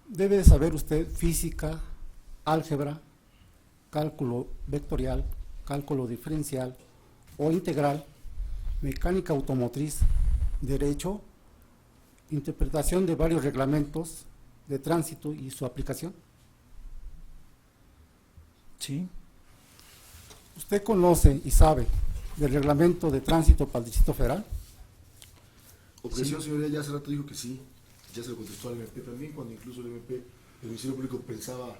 Debe de saber usted física, álgebra, cálculo vectorial, cálculo diferencial o integral, mecánica automotriz, derecho, interpretación de varios reglamentos de tránsito y su aplicación. Sí. ¿Usted conoce y sabe del reglamento de tránsito para el Distrito Federal? Objeción, señoría, ya hace rato dijo que sí, ya se lo contestó al MP también, cuando incluso el MP, el Ministerio Público pensaba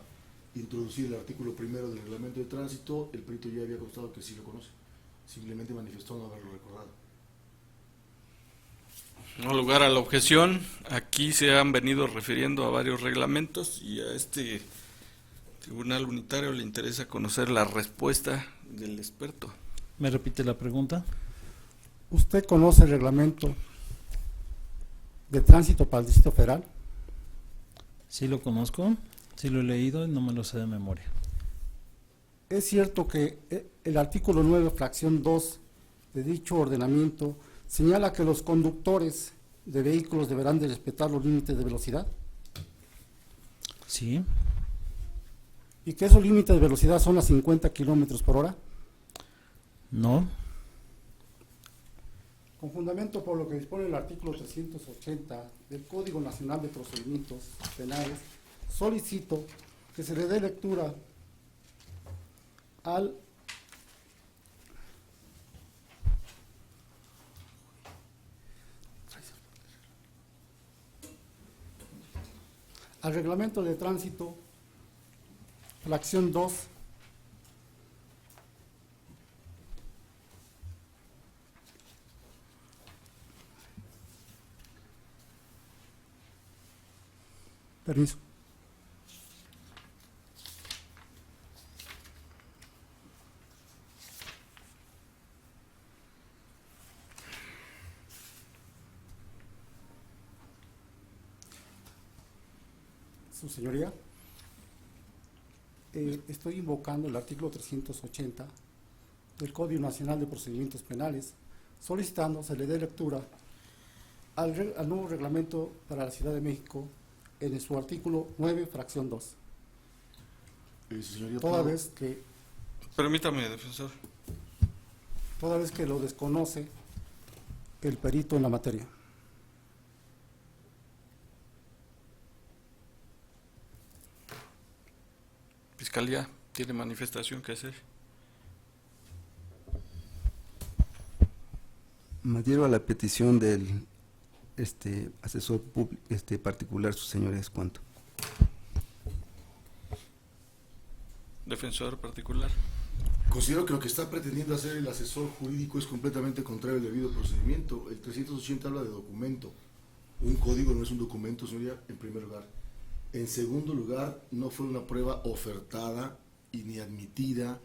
introducir el artículo primero del reglamento de tránsito, el perito ya había constado que sí lo conoce, simplemente manifestó no haberlo recordado. No lugar a la objeción, aquí se han venido refiriendo a varios reglamentos y a este tribunal unitario le interesa conocer la respuesta del experto. ¿Me repite la pregunta? ¿Usted conoce el reglamento de tránsito para el Distrito Federal? Sí lo conozco, sí lo he leído y no me lo sé de memoria. Es cierto que el artículo 9, fracción 2 de dicho ordenamiento señala que los conductores de vehículos deberán de respetar los límites de velocidad Sí. y que esos límites de velocidad son a 50 kilómetros por hora. No. Con fundamento por lo que dispone el artículo 380 del Código Nacional de Procedimientos Penales, solicito que se le dé lectura al reglamento de tránsito, fracción 2, permiso. Su señoría, estoy invocando el artículo 380 del Código Nacional de Procedimientos Penales, solicitando se le dé lectura al nuevo reglamento para la Ciudad de México en su artículo 9, fracción 2. Señoría, Toda ¿puedo? Permítame, defensor. Toda vez que lo desconoce el perito en la materia. Fiscalía tiene manifestación que hacer. Me adhiero a la petición del asesor particular, sus señores, ¿cuánto? Defensor particular. Considero que lo que está pretendiendo hacer el asesor jurídico es completamente contrario al debido procedimiento. El 380 habla de documento. Un código no es un documento, señoría, en primer lugar. En segundo lugar, no fue una prueba ofertada y ni admitida,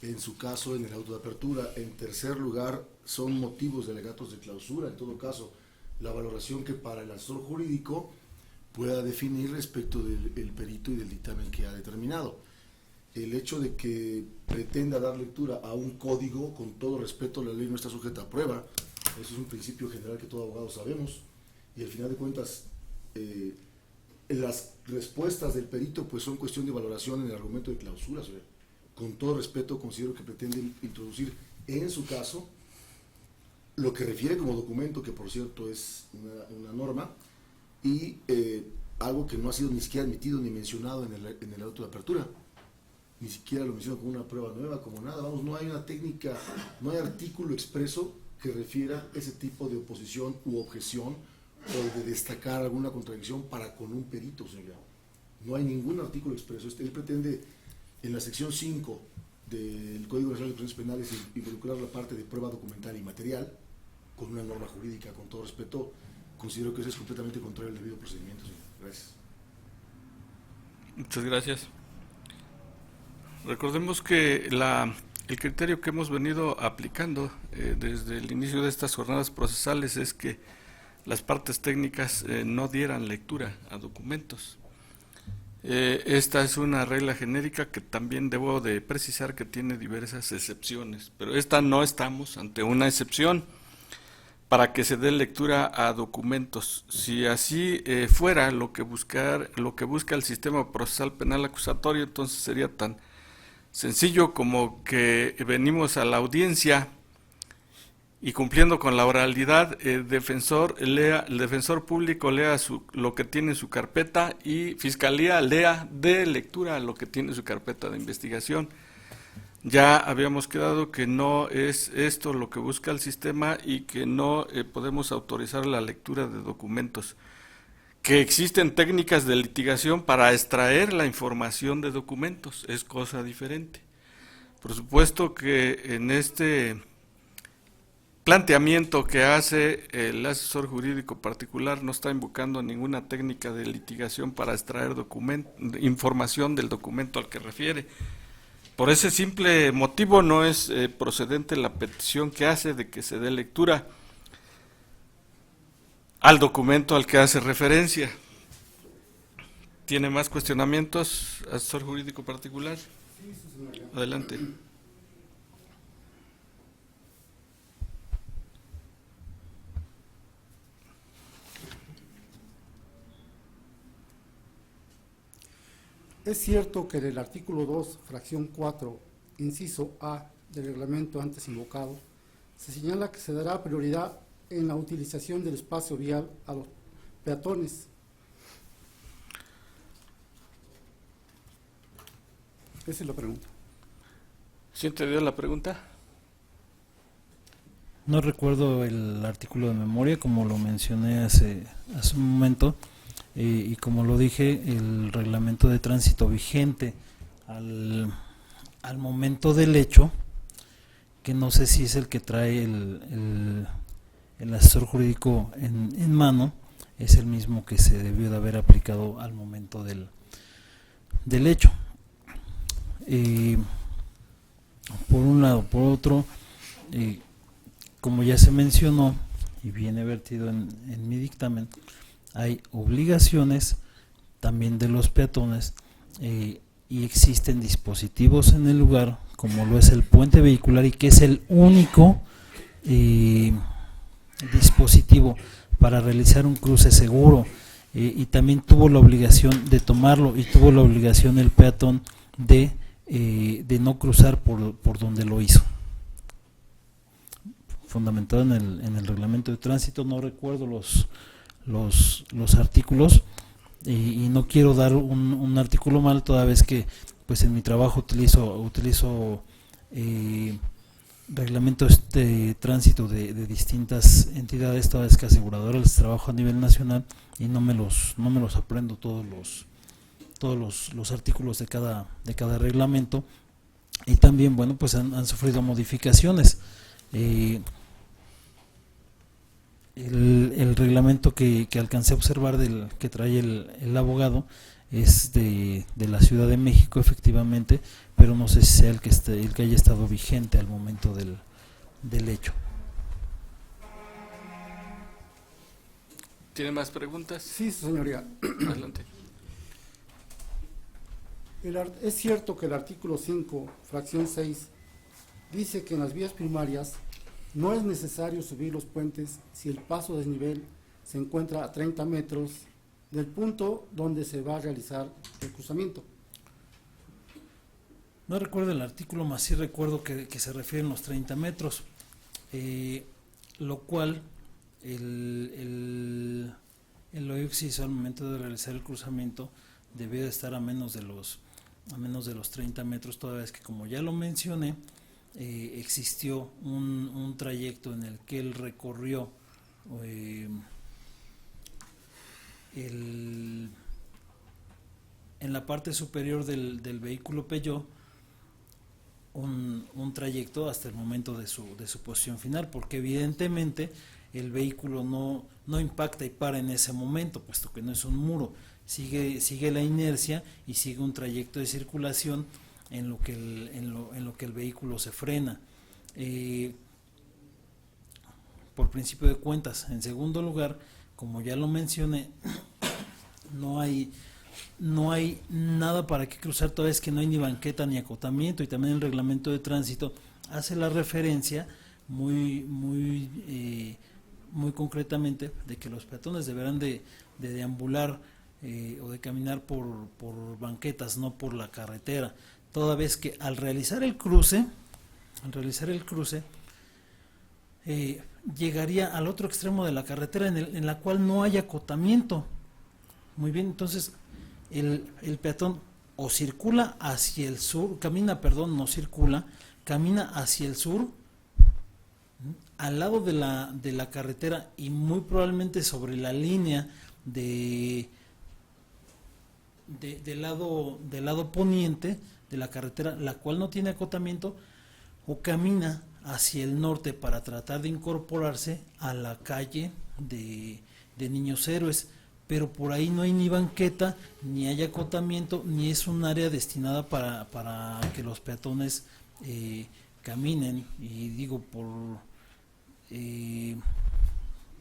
en su caso, en el auto de apertura. En tercer lugar, son motivos de alegatos de clausura. En todo caso, la valoración que para el asesor jurídico pueda definir respecto del perito y del dictamen que ha determinado. El hecho de que pretenda dar lectura a un código, con todo respeto, la ley no está sujeta a prueba. Eso es un principio general que todo abogado sabemos. Y al final de cuentas, las respuestas del perito pues son cuestión de valoración en el argumento de clausura. Con todo respeto, considero que pretenden introducir en su caso lo que refiere como documento, que por cierto es una norma, y algo que no ha sido ni siquiera admitido ni mencionado en el auto de apertura. Ni siquiera lo menciona como una prueba nueva, como nada. Vamos, no hay una técnica, no hay artículo expreso que refiera ese tipo de oposición u objeción o de destacar alguna contradicción para con un perito, señora. No hay ningún artículo expreso. Él pretende, en la sección 5 del Código Nacional de Procedimientos Penales, involucrar la parte de prueba documental y material con una norma jurídica. Con todo respeto, considero que eso es completamente contrario al debido procedimiento, señor. Gracias. Muchas gracias. Recordemos que el criterio que hemos venido aplicando desde el inicio de estas jornadas procesales es que las partes técnicas no dieran lectura a documentos. Esta es una regla genérica que también debo de precisar que tiene diversas excepciones, pero esta no estamos ante una excepción. para que se dé lectura a documentos. Si así fuera lo que busca el sistema procesal penal acusatorio, entonces sería tan sencillo como que venimos a la audiencia y cumpliendo con la oralidad, el defensor público lea lo que tiene en su carpeta y fiscalía lea de lectura lo que tiene en su carpeta de investigación. Ya habíamos quedado que no es esto lo que busca el sistema y que no podemos autorizar la lectura de documentos. Que existen técnicas de litigación para extraer la información de documentos, es cosa diferente. Por supuesto que en este planteamiento que hace el asesor jurídico particular no está invocando ninguna técnica de litigación para extraer información del documento al que refiere. Por ese simple motivo no es procedente la petición que hace de que se dé lectura al documento al que hace referencia. ¿Tiene más cuestionamientos, asesor jurídico particular? Adelante. Es cierto que en el artículo 2, fracción 4, inciso A del reglamento antes invocado, se señala que se dará prioridad en la utilización del espacio vial a los peatones. Esa es la pregunta. ¿Sí entendió la pregunta? No recuerdo el artículo de memoria, como lo mencioné hace un momento, y como lo dije, el reglamento de tránsito vigente al momento del hecho, que no sé si es el que trae el asesor jurídico en mano, es el mismo que se debió de haber aplicado al momento del hecho. Por un lado, por otro, como ya se mencionó y viene vertido en mi dictamen, hay obligaciones también de los peatones y existen dispositivos en el lugar, como lo es el puente vehicular, y que es el único dispositivo para realizar un cruce seguro, y también tuvo la obligación de tomarlo, y tuvo la obligación el peatón de no cruzar por donde lo hizo. Fundamentado en el reglamento de tránsito, no recuerdo los artículos, y no quiero dar un artículo mal, toda vez que pues en mi trabajo utilizo reglamentos de tránsito de distintas entidades, toda vez que aseguradoras trabajo a nivel nacional y no me los aprendo todos los artículos de cada reglamento, y también bueno pues han sufrido modificaciones. El reglamento que alcancé a observar que trae el abogado es de la Ciudad de México, efectivamente, pero no sé si sea el que haya estado vigente al momento del hecho. ¿Tiene más preguntas? Sí, señoría. Adelante. Es cierto que el artículo 5, fracción 6, dice que en las vías primarias no es necesario subir los puentes si el paso desnivel se encuentra a 30 metros del punto donde se va a realizar el cruzamiento. No recuerdo el artículo, más sí recuerdo que se refieren los 30 metros, lo cual el OIUCSIS al momento de realizar el cruzamiento debía de estar a menos de los 30 metros, toda vez que, como ya lo mencioné, existió un trayecto en el que él recorrió en la parte superior del vehículo Peugeot un trayecto hasta el momento de su posición final, porque evidentemente el vehículo no impacta y para en ese momento, puesto que no es un muro, sigue la inercia y sigue un trayecto de circulación en lo que el vehículo se frena. Por principio de cuentas, en segundo lugar, como ya lo mencioné, no hay nada para que cruzar, toda vez que no hay ni banqueta ni acotamiento, y también el reglamento de tránsito hace la referencia muy muy concretamente de que los peatones deberán de deambular o de caminar por banquetas, no por la carretera, toda vez que al realizar el cruce, llegaría al otro extremo de la carretera en la cual no hay acotamiento. Muy bien, entonces el peatón o circula hacia el sur, camina hacia el sur, al lado de la carretera y muy probablemente sobre la línea del lado poniente de la carretera, la cual no tiene acotamiento, o camina hacia el norte para tratar de incorporarse a la calle de Niños Héroes, pero por ahí no hay ni banqueta, ni hay acotamiento, ni es un área destinada para que los peatones caminen, y digo,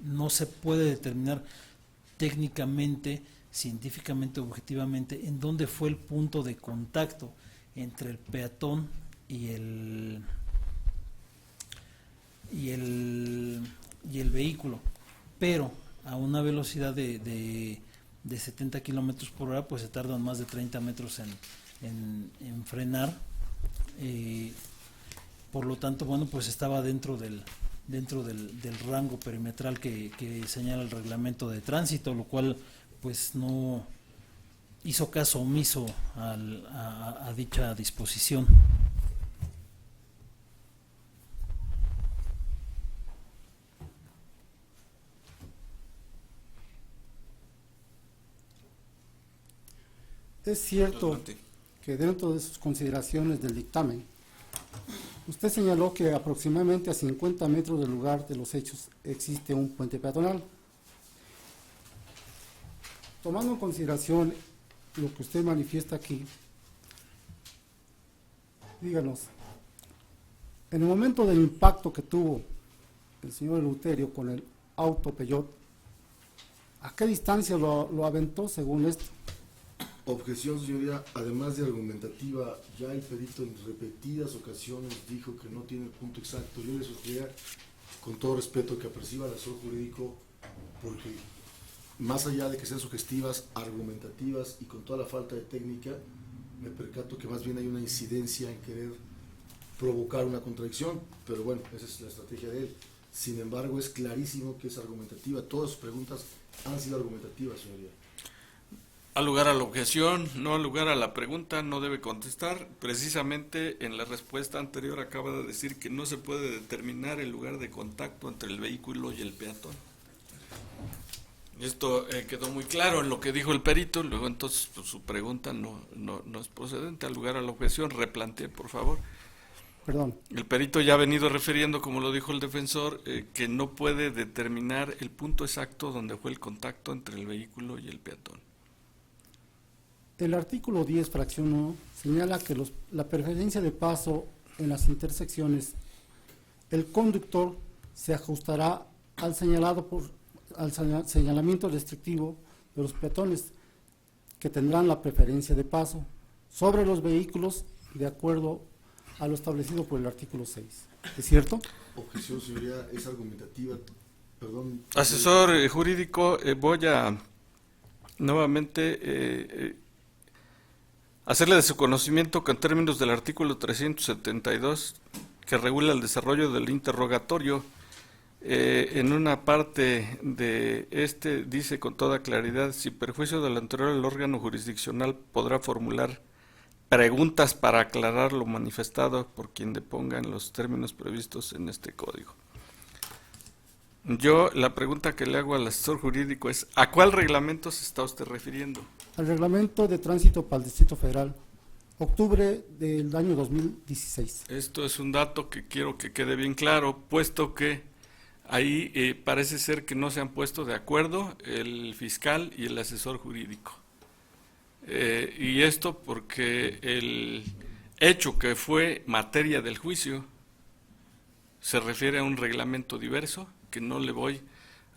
no se puede determinar técnicamente, científicamente, objetivamente, en dónde fue el punto de contacto entre el peatón y el vehículo, pero a una velocidad de 70 kilómetros por hora, pues se tardan más de 30 metros en frenar, por lo tanto, bueno, pues estaba dentro del rango perimetral que señala el reglamento de tránsito, lo cual pues no hizo caso omiso a dicha disposición. Es cierto que dentro de sus consideraciones del dictamen, usted señaló que aproximadamente a 50 metros del lugar de los hechos existe un puente peatonal. Tomando en consideración lo que usted manifiesta aquí, díganos, en el momento del impacto que tuvo el señor Eleuterio con el auto Peugeot, ¿a qué distancia lo aventó según esto? Objeción, señoría. Además de argumentativa, ya el perito en repetidas ocasiones dijo que no tiene el punto exacto. Yo le sugeriría, con todo respeto, que aperciba el asesor jurídico, porque más allá de que sean sugestivas, argumentativas y con toda la falta de técnica, me percato que más bien hay una incidencia en querer provocar una contradicción, pero bueno, esa es la estrategia de él. Sin embargo, es clarísimo que es argumentativa. Todas sus preguntas han sido argumentativas, señoría. Al lugar a la objeción, no al lugar a la pregunta, no debe contestar. Precisamente en la respuesta anterior acaba de decir que no se puede determinar el lugar de contacto entre el vehículo y el peatón. Esto quedó muy claro en lo que dijo el perito, luego entonces pues, su pregunta no es procedente. Al lugar a la objeción, replantee, por favor. Perdón. El perito ya ha venido refiriendo, como lo dijo el defensor, que no puede determinar el punto exacto donde fue el contacto entre el vehículo y el peatón. El artículo 10, fracción 1, señala que la preferencia de paso en las intersecciones, el conductor se ajustará al señalamiento restrictivo de los peatones, que tendrán la preferencia de paso sobre los vehículos de acuerdo a lo establecido por el artículo 6. ¿Es cierto? Objeción, señoría, es argumentativa. Perdón. Asesor jurídico, voy a nuevamente hacerle de su conocimiento que en términos del artículo 372, que regula el desarrollo del interrogatorio, en una parte de dice con toda claridad: si perjuicio del anterior, el órgano jurisdiccional podrá formular preguntas para aclarar lo manifestado por quien deponga en los términos previstos en este código. Yo la pregunta que le hago al asesor jurídico es: ¿a cuál reglamento se está usted refiriendo? Al reglamento de tránsito para el Distrito Federal, octubre del año 2016. Esto es un dato que quiero que quede bien claro, puesto que ahí parece ser que no se han puesto de acuerdo el fiscal y el asesor jurídico. Y esto porque el hecho que fue materia del juicio se refiere a un reglamento diverso que no le voy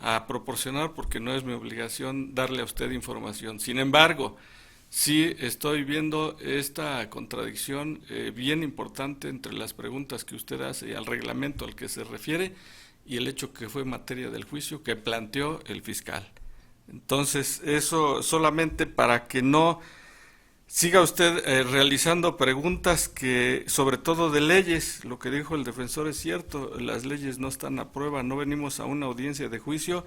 a proporcionar porque no es mi obligación darle a usted información. Sin embargo, sí estoy viendo esta contradicción bien importante entre las preguntas que usted hace y al reglamento al que se refiere, y el hecho que fue materia del juicio que planteó el fiscal. Entonces, eso solamente para que no siga usted realizando preguntas que, sobre todo de leyes, lo que dijo el defensor es cierto, las leyes no están a prueba, no venimos a una audiencia de juicio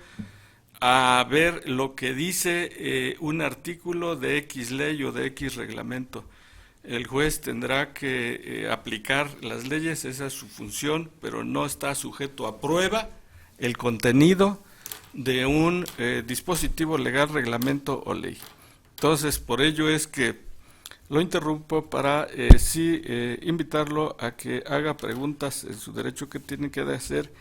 a ver lo que dice un artículo de X ley o de X reglamento. El juez tendrá que aplicar las leyes, esa es su función, pero no está sujeto a prueba el contenido de un dispositivo legal, reglamento o ley. Entonces, por ello es que lo interrumpo para invitarlo a que haga preguntas en su derecho que tiene que hacer,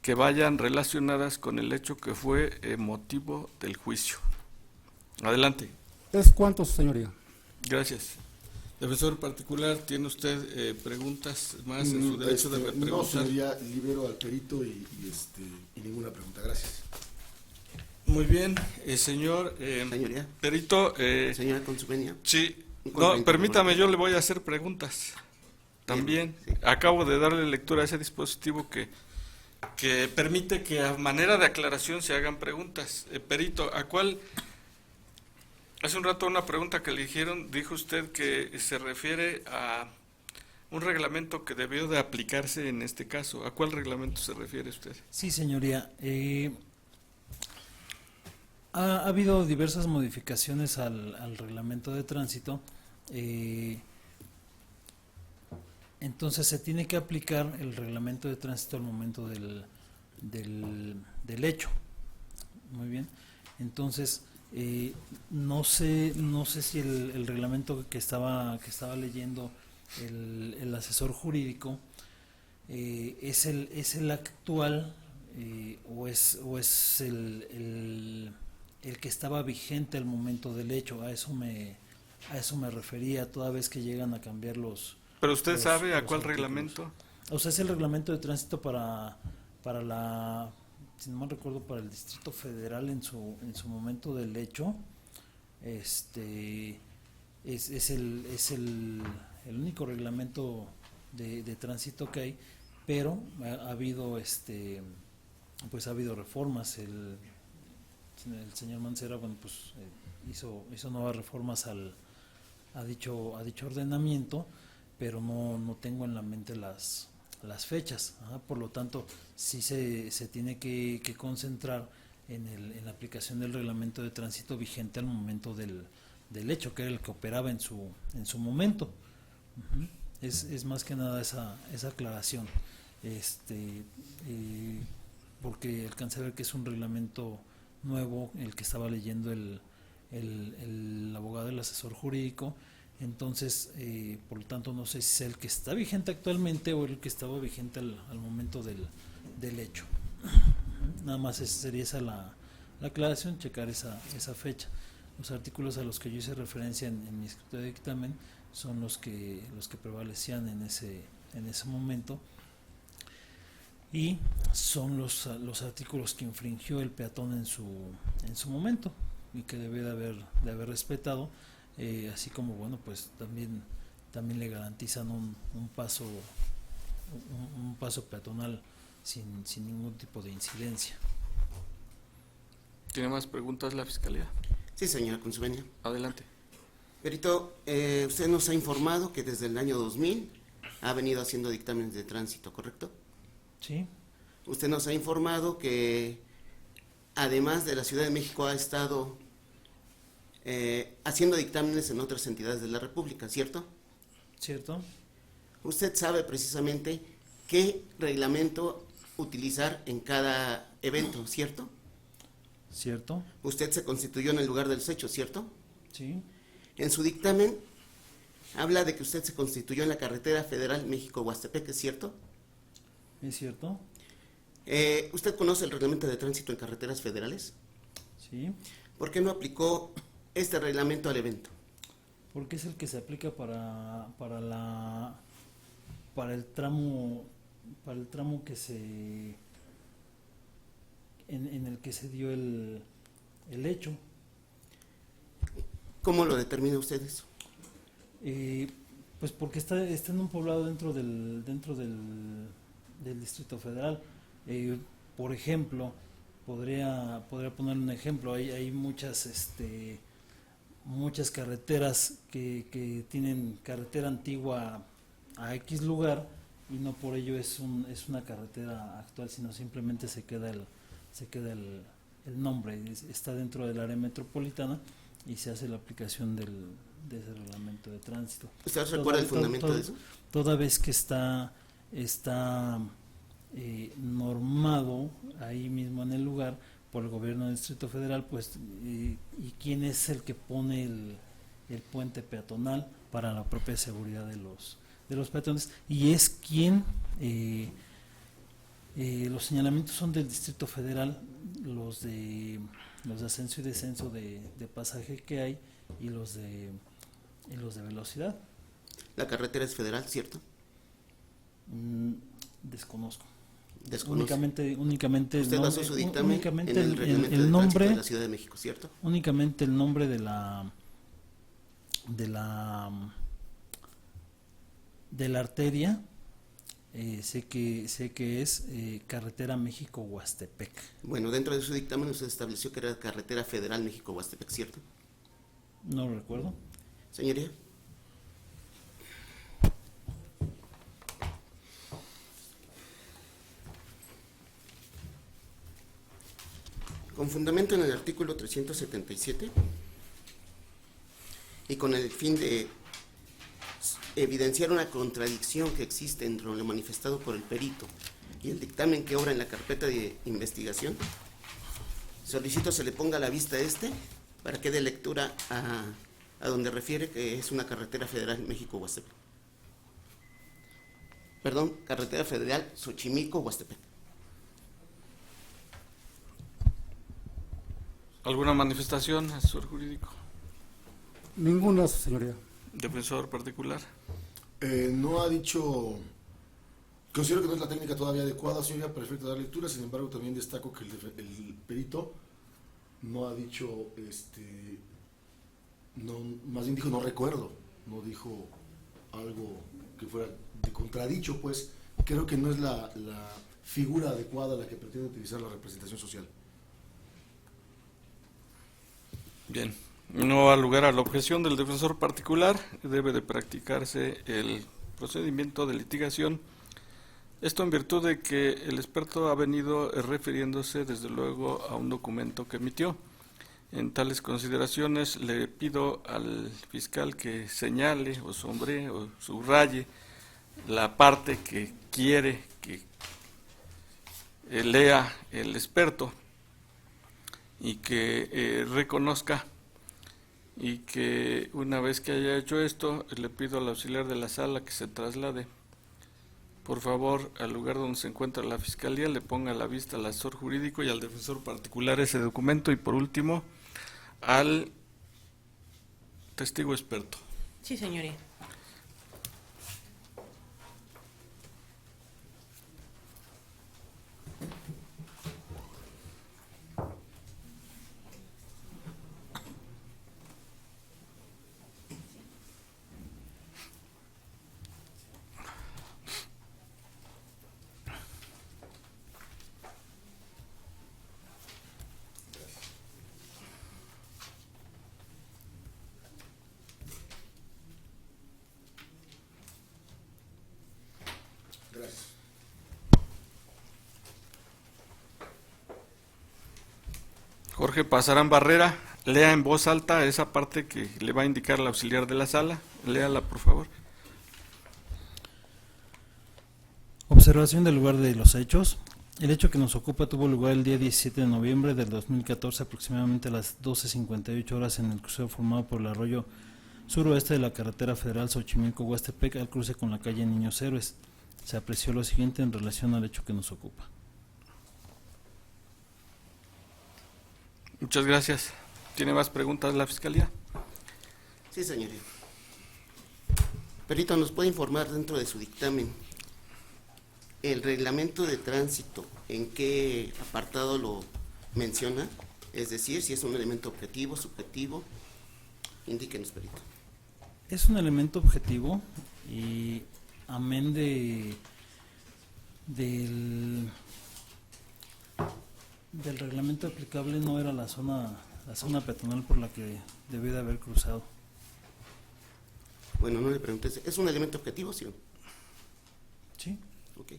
que vayan relacionadas con el hecho que fue motivo del juicio. Adelante. ¿Es cuánto, señoría? Gracias. Defensor particular, ¿tiene usted preguntas más en su derecho de preguntar? No, señoría, libero al perito y ninguna pregunta. Gracias. Muy bien, señor Señoría. perito. Señora Consumenia. Sí, no, permítame, yo le voy a hacer preguntas. También, Sí. acabo de darle lectura a ese dispositivo que permite que a manera de aclaración se hagan preguntas. Perito, ¿a cuál? Hace un rato una pregunta que le dijo usted que se refiere a un reglamento que debió de aplicarse en este caso. ¿A cuál reglamento se refiere usted? Sí, señoría. Ha habido diversas modificaciones al reglamento de tránsito. Entonces se tiene que aplicar el reglamento de tránsito al momento del hecho. Muy bien. Entonces, no sé si el reglamento que estaba leyendo el asesor jurídico es el actual o es el que estaba vigente al momento del hecho. A eso me refería, toda vez que llegan a cambiar los. ¿Pero usted sabe a los cuál artículos. reglamento? O sea, es el reglamento de tránsito para la, si no mal recuerdo, para el Distrito Federal en su momento del hecho. Es el único reglamento de tránsito que hay, pero ha habido pues ha habido reformas. El señor Mancera, bueno, pues hizo nuevas reformas a dicho ordenamiento, pero no tengo en la mente las fechas. Por lo tanto, sí se tiene que concentrar en la aplicación del reglamento de tránsito vigente al momento del hecho, que era el que operaba en su momento. Es más que nada esa aclaración, porque alcancé a ver que es un reglamento nuevo el que estaba leyendo el abogado, el asesor jurídico. Entonces, por lo tanto, no sé si es el que está vigente actualmente o el que estaba vigente al momento del hecho. Nada más sería esa la aclaración, checar esa fecha. Los artículos a los que yo hice referencia en mi escrito de dictamen son los que prevalecían en ese momento, y son los artículos que infringió el peatón en su momento y que debe de haber respetado. Así como, bueno, pues también le garantizan un paso peatonal sin ningún tipo de incidencia. ¿Tiene más preguntas la Fiscalía? Sí, señora Consumenia. Adelante. Perito, usted nos ha informado que desde el año 2000 ha venido haciendo dictámenes de tránsito, ¿correcto? Sí. Usted nos ha informado que además de la Ciudad de México ha estado haciendo dictámenes en otras entidades de la República, ¿cierto? ¿Cierto? Usted sabe precisamente qué reglamento utilizar en cada evento, ¿cierto? ¿Cierto? Usted se constituyó en el lugar de los hechos, ¿cierto? Sí. En su dictamen habla de que usted se constituyó en la carretera federal México-Huastepec, ¿es cierto? ¿Es cierto? ¿Usted conoce el reglamento de tránsito en carreteras federales? Sí. ¿Por qué no aplicó este reglamento al evento? Porque es el que se aplica para el tramo que en el que se dio el hecho. ¿Cómo lo determina usted eso? Pues porque está en un poblado dentro del Distrito Federal. Por ejemplo, podría poner un ejemplo, hay muchas carreteras que tienen carretera antigua a X lugar y no por ello es una carretera actual, sino simplemente se queda el nombre, está dentro del área metropolitana y se hace la aplicación de ese reglamento de tránsito. ¿Usted recuerda el fundamento de eso? Toda vez que está normado ahí mismo en el lugar por el gobierno del Distrito Federal, pues y quién es el que pone el puente peatonal para la propia seguridad de los peatones, y es quien los señalamientos son del Distrito Federal, los de ascenso y descenso de pasaje que hay y los de velocidad. La carretera es federal, ¿cierto? Desconozco. Desconoce. Únicamente Usted basó su dictamen únicamente en el reglamento el de nombre tránsito de la Ciudad de México, ¿cierto? Únicamente el nombre de la arteria, sé que es carretera México-Huastepec. Bueno, dentro de su dictamen usted estableció que era carretera federal México-Huastepec, ¿cierto? No lo recuerdo. Señoría. Con fundamento en el artículo 377 y con el fin de evidenciar una contradicción que existe entre lo manifestado por el perito y el dictamen que obra en la carpeta de investigación, solicito se le ponga a la vista para que dé lectura a donde refiere que es una carretera federal México-Huastepec. Perdón, carretera federal Xochimilco-Huastepec. ¿Alguna manifestación, asesor jurídico? Ninguna, señoría. ¿Defensor particular? No ha dicho, considero que no es la técnica todavía adecuada, señoría, perfecto dar lectura, sin embargo también destaco que el perito no ha dicho, no, más bien dijo no recuerdo, no dijo algo que fuera de contradicho, pues creo que no es la figura adecuada la que pretende utilizar la representación social. Bien, no da lugar a la objeción del defensor particular, debe de practicarse el procedimiento de litigación. Esto en virtud de que el experto ha venido refiriéndose desde luego a un documento que emitió. En tales consideraciones le pido al fiscal que señale o sombree o subraye la parte que quiere que lea el experto y que reconozca, y que una vez que haya hecho esto le pido al auxiliar de la sala que se traslade por favor al lugar donde se encuentra la fiscalía, le ponga a la vista al asesor jurídico y al defensor particular ese documento, y por último al testigo experto. Sí, señoría. Gracias. Jorge Pasarán Barrera, lea en voz alta esa parte que le va a indicar el auxiliar de la sala, léala por favor. Observación del lugar de los hechos. El hecho que nos ocupa tuvo lugar el día 17 de noviembre del 2014, aproximadamente a las 12:58 horas, en el crucero formado por el arroyo suroeste de la carretera federal Xochimilco-Huastepec al cruce con la calle Niños Héroes. Se apreció lo siguiente en relación al hecho que nos ocupa. Muchas gracias. ¿Tiene más preguntas la fiscalía? Sí, señoría. Perito, ¿nos puede informar dentro de su dictamen el reglamento de tránsito en qué apartado lo menciona? Es decir, si es un elemento objetivo, subjetivo. Indíquenos, perito. Es un elemento objetivo y amén Del reglamento aplicable no era la zona peatonal por la que debió de haber cruzado. Bueno, no le pregunté, ¿es un elemento objetivo, sí o no? Sí. Ok.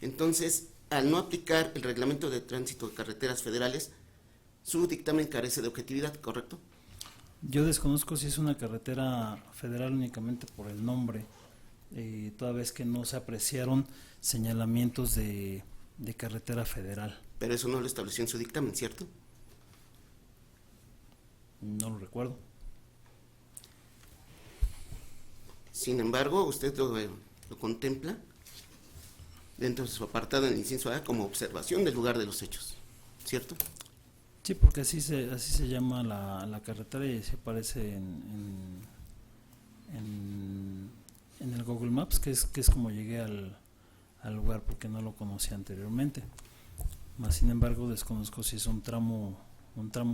Entonces, al no aplicar el reglamento de tránsito de carreteras federales, su dictamen carece de objetividad, ¿correcto? Yo desconozco si es una carretera federal únicamente por el nombre, toda vez que no se apreciaron señalamientos de carretera federal. Pero eso no lo estableció en su dictamen, ¿cierto? No lo recuerdo. Sin embargo, usted lo contempla dentro de su apartado en el inciso A como observación del lugar de los hechos, ¿cierto? Sí, porque así se llama la carretera y se aparece en el Google Maps, que es como llegué al lugar porque no lo conocía anteriormente. Más sin embargo, desconozco si es un tramo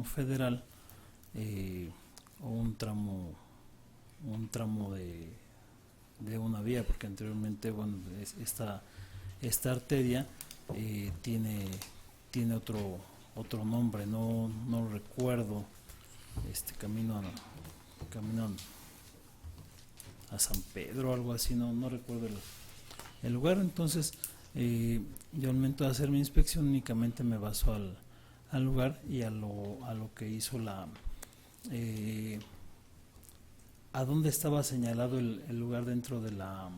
federal o un tramo de una vía, porque anteriormente, bueno, esta arteria tiene otro nombre, no recuerdo, camino a San Pedro o algo así, no recuerdo el lugar. Entonces yo al momento de hacer mi inspección únicamente me baso al lugar y a lo que hizo a dónde estaba señalado el lugar dentro de la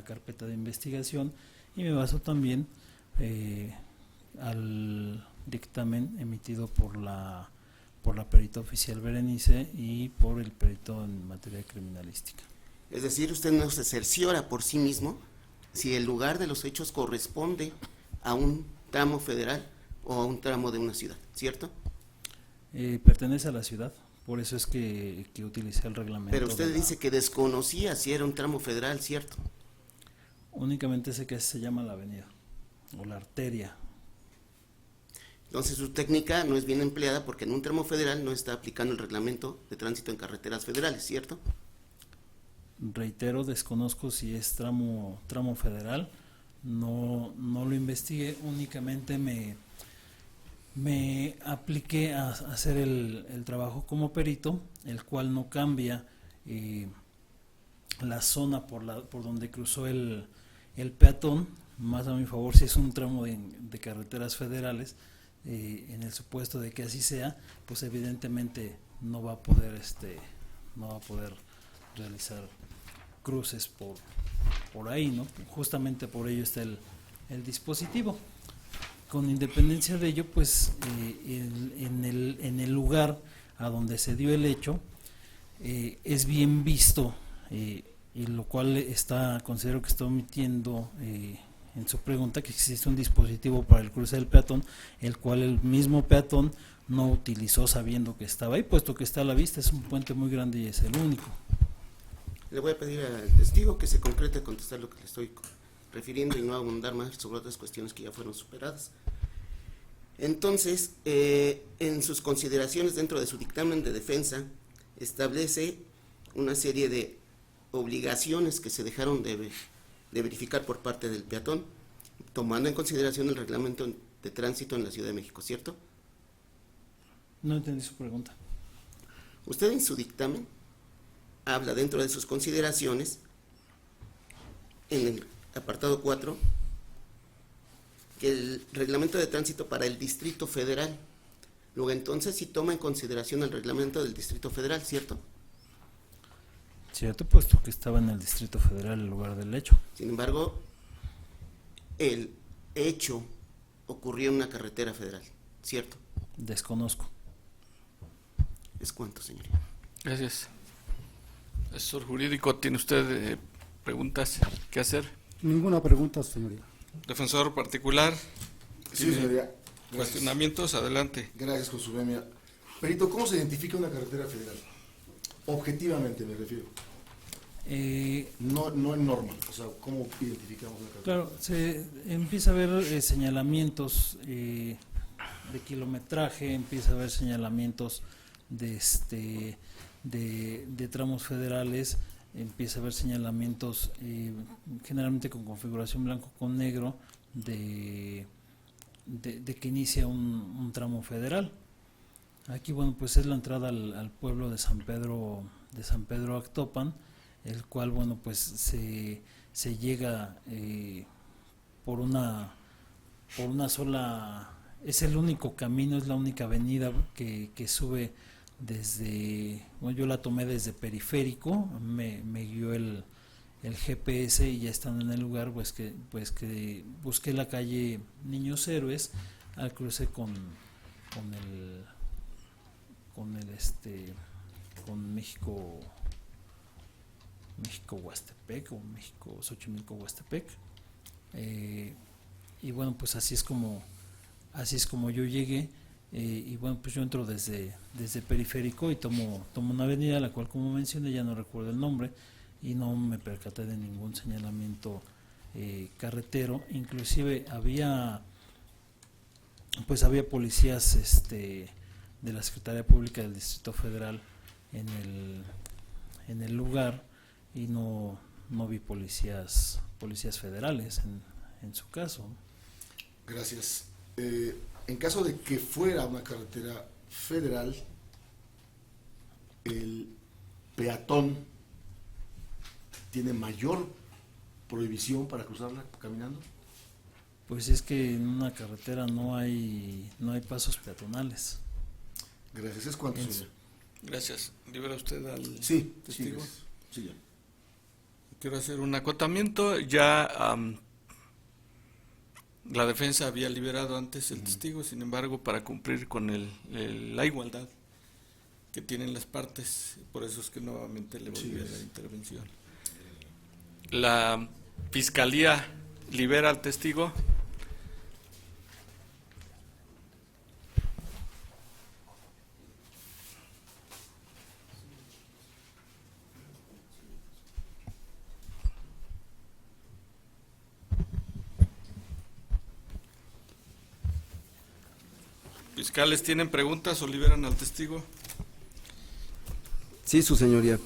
carpeta de investigación, y me baso también al dictamen emitido por la perita oficial Berenice y por el perito en materia criminalística. Es decir, usted no se cerciora por sí mismo si el lugar de los hechos corresponde a un tramo federal o a un tramo de una ciudad, ¿cierto? Pertenece a la ciudad, por eso es que utilicé el reglamento. Pero usted dice que desconocía si era un tramo federal, ¿cierto? Únicamente sé que se llama la avenida o la arteria. Entonces su técnica no es bien empleada porque en un tramo federal no está aplicando el reglamento de tránsito en carreteras federales, ¿cierto? Reitero, desconozco si es tramo federal, no lo investigué, únicamente me apliqué a hacer el trabajo como perito, el cual no cambia la zona por donde cruzó el peatón, más a mi favor si es un tramo de carreteras federales. En el supuesto de que así sea, pues evidentemente no va a poder realizar cruces por ahí, ¿no? Justamente por ello está el dispositivo. Con independencia de ello, pues en el lugar a donde se dio el hecho es bien visto, y lo cual considero que está omitiendo en su pregunta, que existe un dispositivo para el cruce del peatón, el cual el mismo peatón no utilizó sabiendo que estaba ahí, puesto que está a la vista, es un puente muy grande y es el único. Le voy a pedir al testigo que se concrete a contestar lo que le estoy refiriendo y no abundar más sobre otras cuestiones que ya fueron superadas. Entonces, en sus consideraciones dentro de su dictamen de defensa, establece una serie de obligaciones que se dejaron de verificar por parte del peatón, tomando en consideración el reglamento de tránsito en la Ciudad de México, ¿cierto? No entendí su pregunta. Usted en su dictamen habla dentro de sus consideraciones, en el apartado 4, que el reglamento de tránsito para el Distrito Federal, luego entonces sí toma en consideración el reglamento del Distrito Federal, ¿cierto? Cierto, puesto que estaba en el Distrito Federal el lugar del hecho. Sin embargo, el hecho ocurrió en una carretera federal, ¿cierto? Desconozco. ¿Es cuánto, señoría? Gracias. Asesor jurídico, ¿tiene usted preguntas que hacer? Ninguna pregunta, señoría. Defensor particular, Sí, señoría. Gracias. cuestionamientos, adelante. Gracias, con su venia. Perito, ¿cómo se identifica una carretera federal? Objetivamente me refiero. No en norma. O sea, ¿cómo identificamos una carretera? Claro, se empieza a ver señalamientos de kilometraje, empieza a haber señalamientos de tramos federales, empieza a haber señalamientos generalmente con configuración blanco con negro de de que inicia un tramo federal. Aquí, bueno, pues es la entrada al pueblo de San Pedro Actopan, el cual, bueno, pues se llega por una sola, es el único camino, es la única avenida que sube desde, bueno, yo la tomé desde Periférico, me guió el GPS y ya estando en el lugar, pues que busqué la calle Niños Héroes al cruce con México Huastepec o México Xochimilco Huastepec, y bueno, pues así es como yo llegué, y bueno, pues yo entro desde Periférico y tomo una avenida, la cual, como mencioné, ya no recuerdo el nombre, y no me percaté de ningún señalamiento carretero. Inclusive había policías de la Secretaría Pública del Distrito Federal en el lugar, y no vi policías federales en su caso. Gracias. En caso de que fuera una carretera federal, el peatón tiene mayor prohibición para cruzarla caminando. Pues es que en una carretera no hay pasos peatonales. Gracias. ¿Es cuánto, señor? Gracias. ¿Libera usted al testigo? Sí, ya. Quiero hacer un acotamiento. Ya la defensa había liberado antes el testigo, sin embargo, para cumplir con la igualdad que tienen las partes, por eso es que nuevamente le volví a la intervención. La Fiscalía libera al testigo. ¿Fiscales tienen preguntas o liberan al testigo? Sí, su señoría.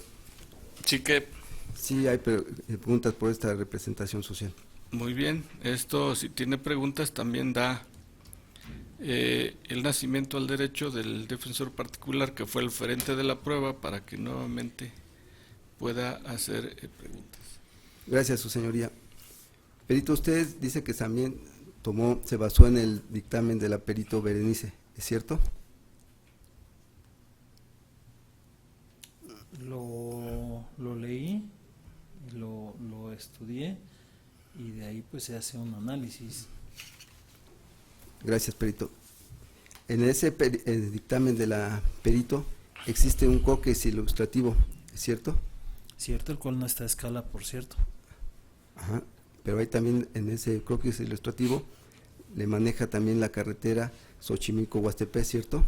Sí que. Sí, hay preguntas por esta representación social. Muy bien. Esto, si tiene preguntas, también da el nacimiento al derecho del defensor particular, que fue el oferente de la prueba, para que nuevamente pueda hacer preguntas. Gracias, su señoría. Perito, usted dice que también se basó en el dictamen de la perito Berenice, ¿es cierto? Lo leí, lo estudié, y de ahí pues se hace un análisis. Gracias, perito. En ese dictamen de la perito existe un croquis ilustrativo, ¿es cierto? Cierto, el cual no está a escala, por cierto. Ajá, pero hay también en ese croquis ilustrativo le maneja también la carretera Xochimilco-Huastepec, ¿cierto?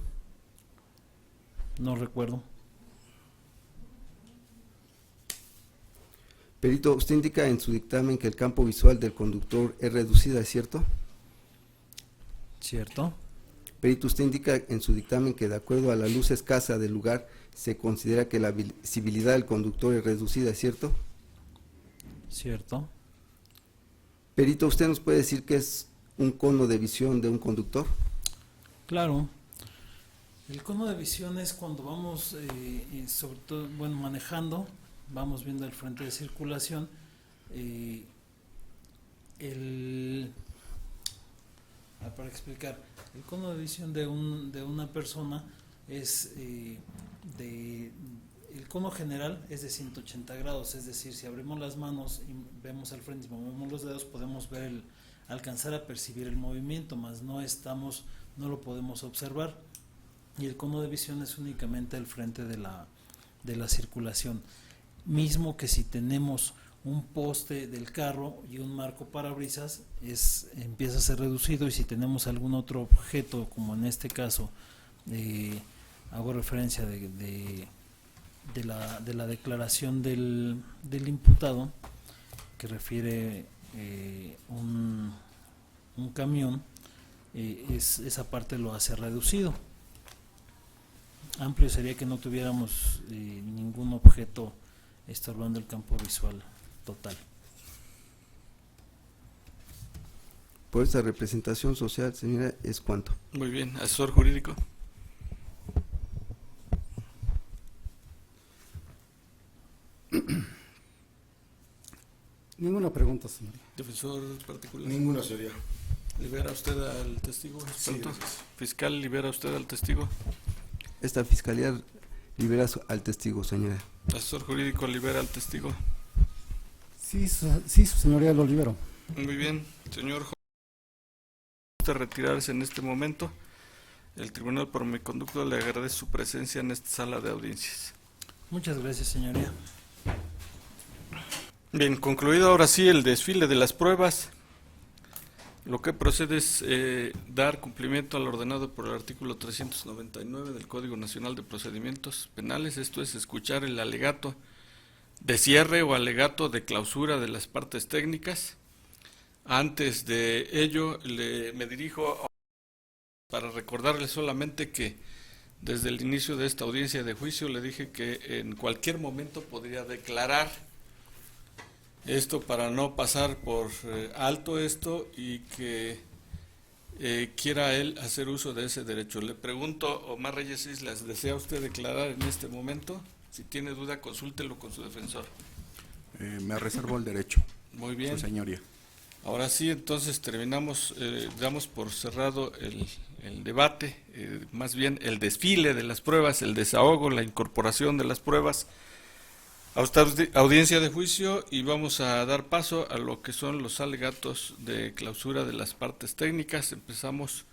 No recuerdo. Perito, usted indica en su dictamen que el campo visual del conductor es reducida, ¿es cierto? Cierto. Perito, usted indica en su dictamen que de acuerdo a la luz escasa del lugar se considera que la visibilidad del conductor es reducida, ¿es cierto? Cierto. Perito, ¿usted nos puede decir qué es un cono de visión de un conductor? Claro. El cono de visión es cuando vamos, sobre todo, bueno, manejando, vamos viendo el frente de circulación, para explicar, el cono de visión de una persona es el cono general es de 180 grados, es decir, si abrimos las manos y vemos al frente y movemos los dedos, podemos ver alcanzar a percibir el movimiento, mas no lo podemos observar, y el cono de visión es únicamente el frente de la circulación, mismo que si tenemos un poste del carro y un marco parabrisas empieza a ser reducido, y si tenemos algún otro objeto, como en este caso hago referencia de la declaración del imputado, que refiere un camión, esa parte lo hace reducido. Amplio sería que no tuviéramos ningún objeto estorbando el campo visual total. por esta representación social, señoría, es cuanto. Muy bien, asesor jurídico. Ninguna pregunta, señoría. Defensor particular. Ninguna, señoría. ¿Libera usted al testigo, experto? Sí, gracias. Fiscal, ¿libera usted al testigo? Esta fiscalía libera al testigo, señoría. Asesor jurídico, ¿libera al testigo? Sí, su señoría, lo libero. Muy bien, señor juez, ¿gusta retirarse en este momento? El tribunal por mi conducto le agradece su presencia en esta sala de audiencias. Muchas gracias, señoría. Bien, concluido ahora sí el desfile de las pruebas, lo que procede es dar cumplimiento al ordenado por el artículo 399 del Código Nacional de Procedimientos Penales, esto es escuchar el alegato de cierre o alegato de clausura de las partes técnicas. Antes de ello, me dirijo para recordarle solamente que desde el inicio de esta audiencia de juicio le dije que en cualquier momento podría declarar esto para no pasar por alto esto y que quiera él hacer uso de ese derecho. Le pregunto, Omar Reyes Islas, ¿desea usted declarar en este momento? Si tiene duda, consúltelo con su defensor. Me reservo el derecho, Muy bien. su señoría. Ahora sí, entonces terminamos, damos por cerrado el debate, más bien el desfile de las pruebas, el desahogo, la incorporación de las pruebas a esta audiencia de juicio y vamos a dar paso a lo que son los alegatos de clausura de las partes técnicas. Empezamos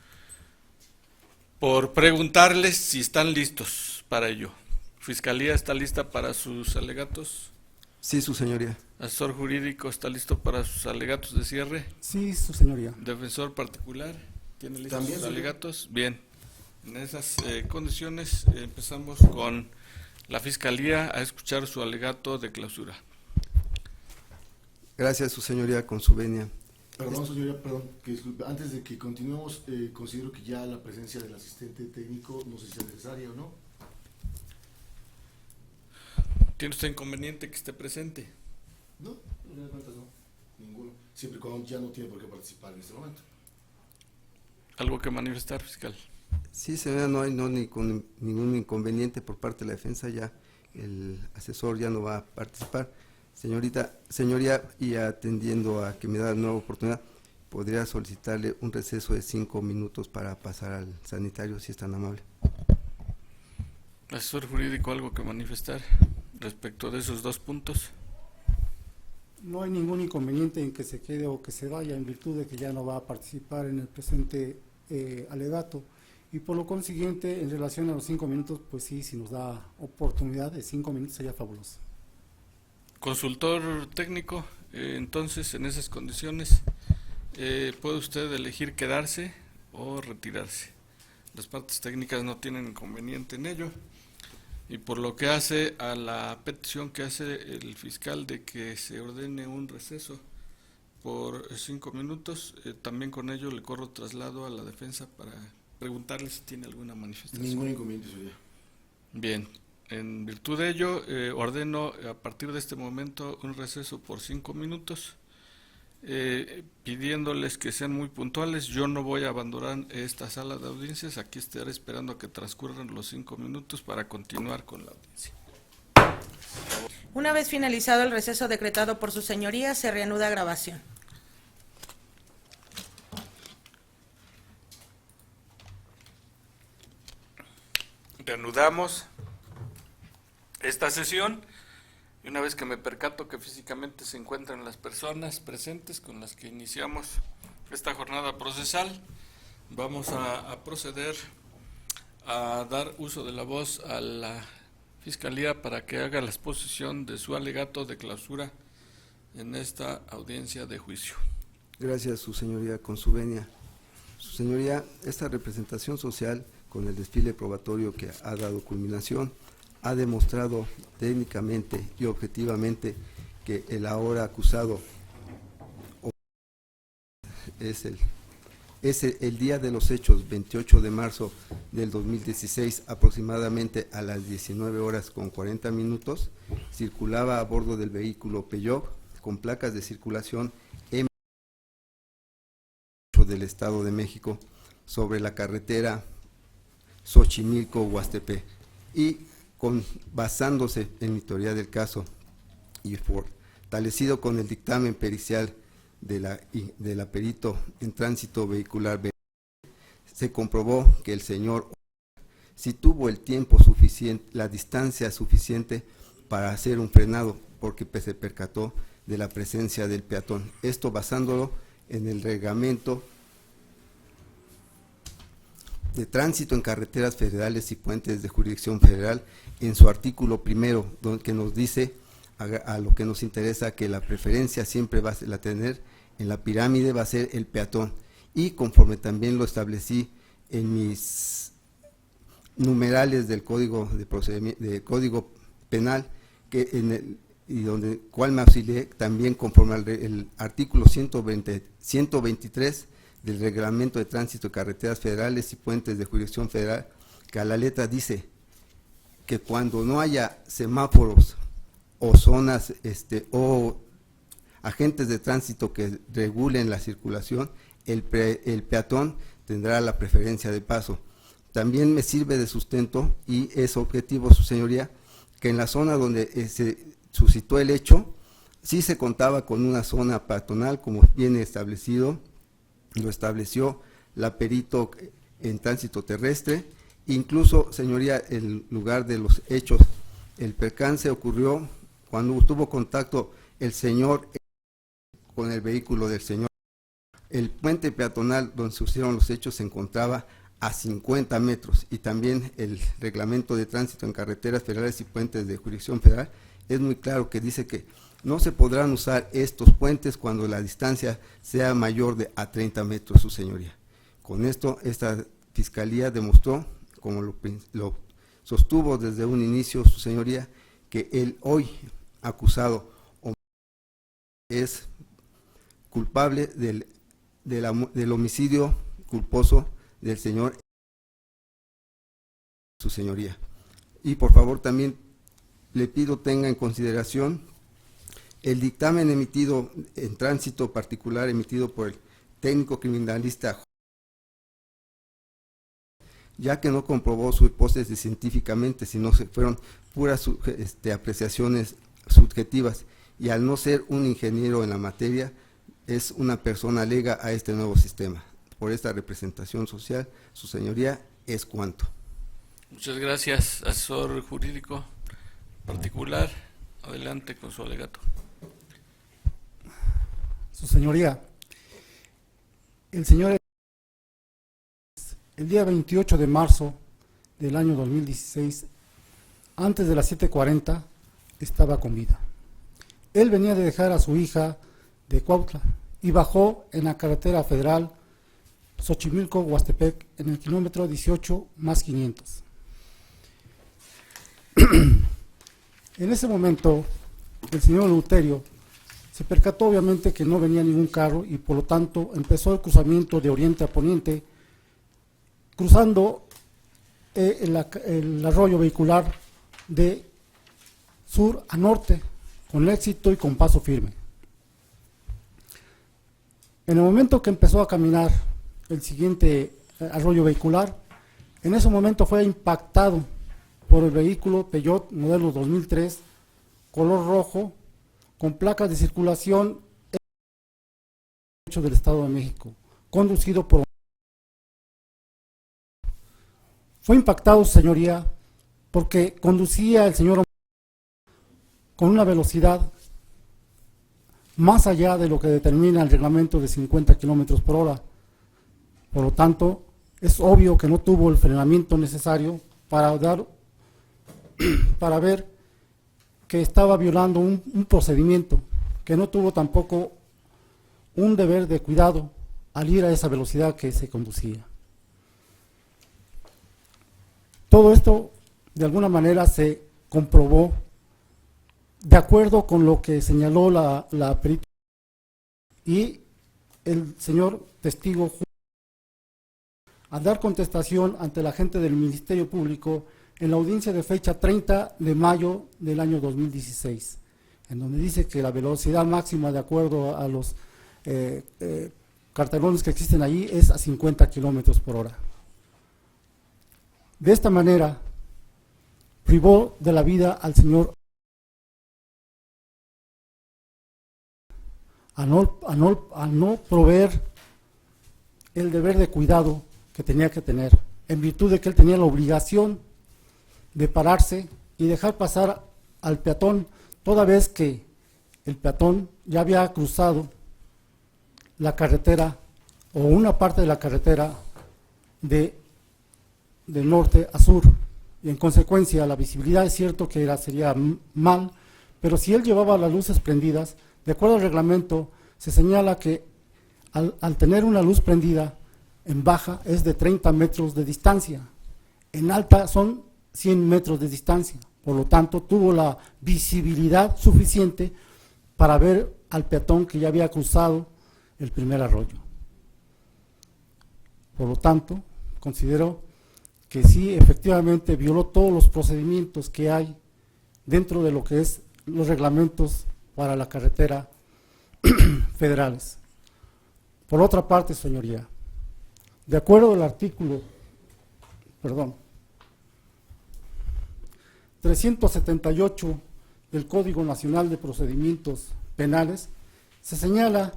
por preguntarles si están listos para ello. ¿Fiscalía está lista para sus alegatos? Sí, su señoría. ¿Asesor jurídico está listo para sus alegatos de cierre? Sí, su señoría. ¿Defensor particular tiene listos ¿También, sus señor? alegatos? Bien, en esas condiciones empezamos con la Fiscalía a escuchar su alegato de clausura. Gracias, su señoría, con su venia. Perdón, señoría, perdón, que disculpe. Antes de que continuemos, considero que ya la presencia del asistente técnico, no sé si es necesaria o no. ¿Tiene usted inconveniente que esté presente? No, no me cuentas, no. Ninguno. Siempre y cuando ya no tiene por qué participar en este momento. ¿Algo que manifestar, fiscal? Sí, señora, no hay ningún inconveniente por parte de la defensa, ya el asesor ya no va a participar. Señoría, y atendiendo a que me da nueva oportunidad, podría solicitarle un receso de 5 minutos para pasar al sanitario, si es tan amable. ¿Asesor jurídico algo que manifestar respecto de esos dos puntos? No hay ningún inconveniente en que se quede o que se vaya en virtud de que ya no va a participar en el presente alegato. Y por lo consiguiente, en relación a los 5 minutos, pues sí, si nos da oportunidad de 5 minutos sería fabuloso. Consultor técnico, entonces en esas condiciones puede usted elegir quedarse o retirarse. Las partes técnicas no tienen inconveniente en ello. Y por lo que hace a la petición que hace el fiscal de que se ordene un receso por 5 minutos, también con ello le corro traslado a la defensa para preguntarle si tiene alguna manifestación. Ningún inconveniente, señoría. Bien, en virtud de ello, ordeno a partir de este momento un receso por 5 minutos, pidiéndoles que sean muy puntuales. Yo no voy a abandonar esta sala de audiencias, aquí estaré esperando a que transcurran los 5 minutos para continuar con la audiencia. Una vez finalizado el receso decretado por su señoría, se reanuda grabación. Reanudamos esta sesión y una vez que me percato que físicamente se encuentran las personas presentes con las que iniciamos esta jornada procesal, vamos a proceder a dar uso de la voz a la Fiscalía para que haga la exposición de su alegato de clausura en esta audiencia de juicio. Gracias, su señoría, con su venia. Su señoría, esta representación social con el desfile probatorio que ha dado culminación ha demostrado técnicamente y objetivamente que el ahora acusado es el día de los hechos, 28 de marzo del 2016, aproximadamente a las 19 horas con 40 minutos, circulaba a bordo del vehículo Peugeot con placas de circulación M. del Estado de México sobre la carretera Xochimilco-Huastepec, y basándose en mi teoría del caso y fortalecido con el dictamen pericial de la perito en tránsito vehicular, se comprobó que el señor sí tuvo el tiempo suficiente, la distancia suficiente para hacer un frenado, porque se percató de la presencia del peatón. Esto basándolo en el reglamento de tránsito en carreteras federales y puentes de jurisdicción federal, en su artículo primero, que nos dice, a lo que nos interesa, que la preferencia siempre va a tener en la pirámide, va a ser el peatón, y conforme también lo establecí en mis numerales del Código de Código Penal, cual me auxilié también conforme al artículo 123 del Reglamento de Tránsito de Carreteras Federales y Puentes de Jurisdicción Federal, que a la letra dice que cuando no haya semáforos o zonas o agentes de tránsito que regulen la circulación, el peatón tendrá la preferencia de paso. También me sirve de sustento, y es objetivo, su señoría, que en la zona donde se suscitó el hecho, sí se contaba con una zona peatonal, como viene establecido, lo estableció la perito en tránsito terrestre. Incluso, señoría, el lugar de los hechos, el percance ocurrió cuando tuvo contacto el señor con el vehículo del señor. El puente peatonal donde sucedieron los hechos se encontraba a 50 metros, y también el reglamento de tránsito en carreteras federales y puentes de jurisdicción federal es muy claro, que dice que no se podrán usar estos puentes cuando la distancia sea mayor a 30 metros, su señoría. Con esto, esta fiscalía demostró, como lo sostuvo desde un inicio, su señoría, que el hoy acusado es culpable del homicidio culposo del señor, su señoría. Y por favor también le pido tenga en consideración el dictamen emitido en tránsito particular, emitido por el técnico criminalista, ya que no comprobó su hipótesis científicamente, sino se fueron puras apreciaciones subjetivas, y al no ser un ingeniero en la materia, es una persona alega a este nuevo sistema. Por esta representación social, su señoría, es cuanto. Muchas gracias, asesor jurídico particular. Adelante con su alegato. Su señoría, el día 28 de marzo del año 2016, antes de las 7:40, estaba con vida. Él venía de dejar a su hija de Cuautla y bajó en la carretera federal Xochimilco-Huastepec en el kilómetro 18+500. En ese momento, el señor Eleuterio se percató obviamente que no venía ningún carro, y por lo tanto empezó el cruzamiento de oriente a poniente, cruzando el arroyo vehicular de sur a norte, con éxito y con paso firme. En el momento que empezó a caminar el siguiente arroyo vehicular, en ese momento fue impactado por el vehículo Peugeot modelo 2003, color rojo, con placas de circulación del Estado de México, conducido por... Fue impactado, señoría, porque conducía el señor con una velocidad más allá de lo que determina el reglamento de 50 kilómetros por hora. Por lo tanto, es obvio que no tuvo el frenamiento necesario para ver que estaba violando un procedimiento, que no tuvo tampoco un deber de cuidado al ir a esa velocidad que se conducía. Todo esto, de alguna manera, se comprobó de acuerdo con lo que señaló la perita, y el señor testigo, al dar contestación ante la gente del Ministerio Público en la audiencia de fecha 30 de mayo del año 2016, en donde dice que la velocidad máxima, de acuerdo a los cartelones que existen allí es a 50 kilómetros por hora. De esta manera, privó de la vida al señor a no proveer el deber de cuidado que tenía que tener, en virtud de que él tenía la obligación de pararse y dejar pasar al peatón, toda vez que el peatón ya había cruzado la carretera o una parte de la carretera de norte a sur, y en consecuencia la visibilidad es cierto que sería mal, pero si él llevaba las luces prendidas, de acuerdo al reglamento, se señala que al tener una luz prendida, en baja es de 30 metros de distancia, en alta son 100 metros de distancia, por lo tanto tuvo la visibilidad suficiente para ver al peatón que ya había cruzado el primer arroyo. Por lo tanto, considero que sí, efectivamente violó todos los procedimientos que hay dentro de lo que es los reglamentos para la carretera federales. Por otra parte, señoría, de acuerdo al artículo 378 del Código Nacional de Procedimientos Penales, se señala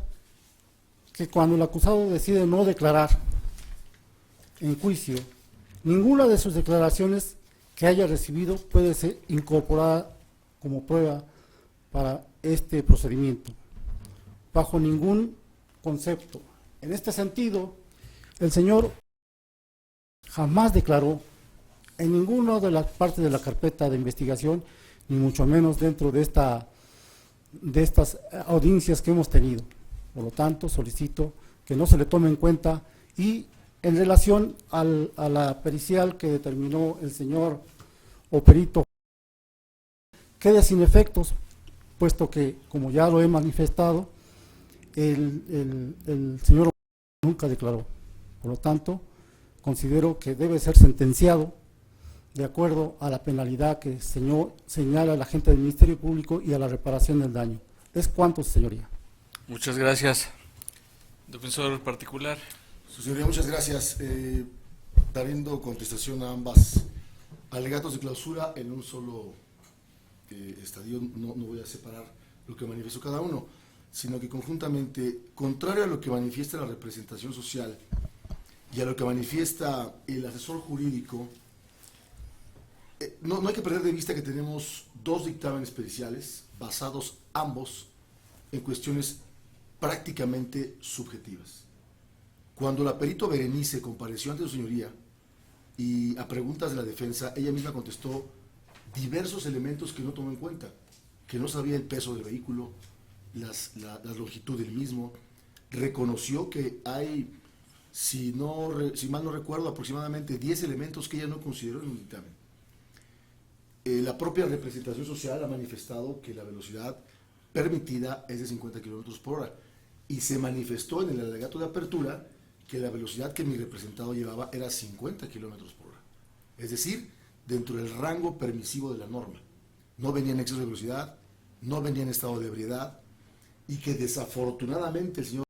que cuando el acusado decide no declarar en juicio, ninguna de sus declaraciones que haya recibido puede ser incorporada como prueba para este procedimiento, bajo ningún concepto. En este sentido, el señor jamás declaró en ninguna de las partes de la carpeta de investigación, ni mucho menos dentro de estas audiencias que hemos tenido. Por lo tanto, solicito que no se le tome en cuenta, y en relación a la pericial que determinó el señor o perito, quede sin efectos, puesto que, como ya lo he manifestado, el señor nunca declaró. Por lo tanto, considero que debe ser sentenciado de acuerdo a la penalidad que señala el agente del Ministerio Público y a la reparación del daño. Es cuanto, señoría. Muchas gracias. Defensor particular. Su señoría, muchas gracias. Dando contestación a ambas alegatos de clausura en un solo estadio, no voy a separar lo que manifestó cada uno, sino que conjuntamente, contrario a lo que manifiesta la representación social y a lo que manifiesta el asesor jurídico, no hay que perder de vista que tenemos dos dictámenes periciales basados ambos en cuestiones prácticamente subjetivas. Cuando la perito Berenice compareció ante su señoría y a preguntas de la defensa, ella misma contestó diversos elementos que no tomó en cuenta, que no sabía el peso del vehículo, la longitud del mismo, reconoció que hay, si mal no recuerdo, aproximadamente 10 elementos que ella no consideró en un dictamen. La propia representación social ha manifestado que la velocidad permitida es de 50 kilómetros por hora, y se manifestó en el alegato de apertura que la velocidad que mi representado llevaba era 50 kilómetros por hora, es decir, dentro del rango permisivo de la norma. No venía en exceso de velocidad, no venía en estado de ebriedad, y que desafortunadamente el señor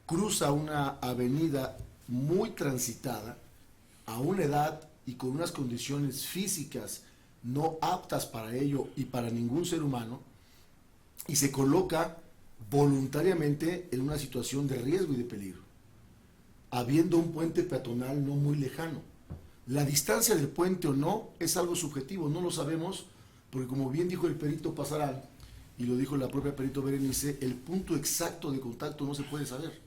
cruza una avenida muy transitada a una edad y con unas condiciones físicas no aptas para ello y para ningún ser humano, y se coloca voluntariamente en una situación de riesgo y de peligro, habiendo un puente peatonal no muy lejano. La distancia del puente o no es algo subjetivo, no lo sabemos, porque como bien dijo el perito Pasarán, y lo dijo la propia perito Berenice, el punto exacto de contacto no se puede saber.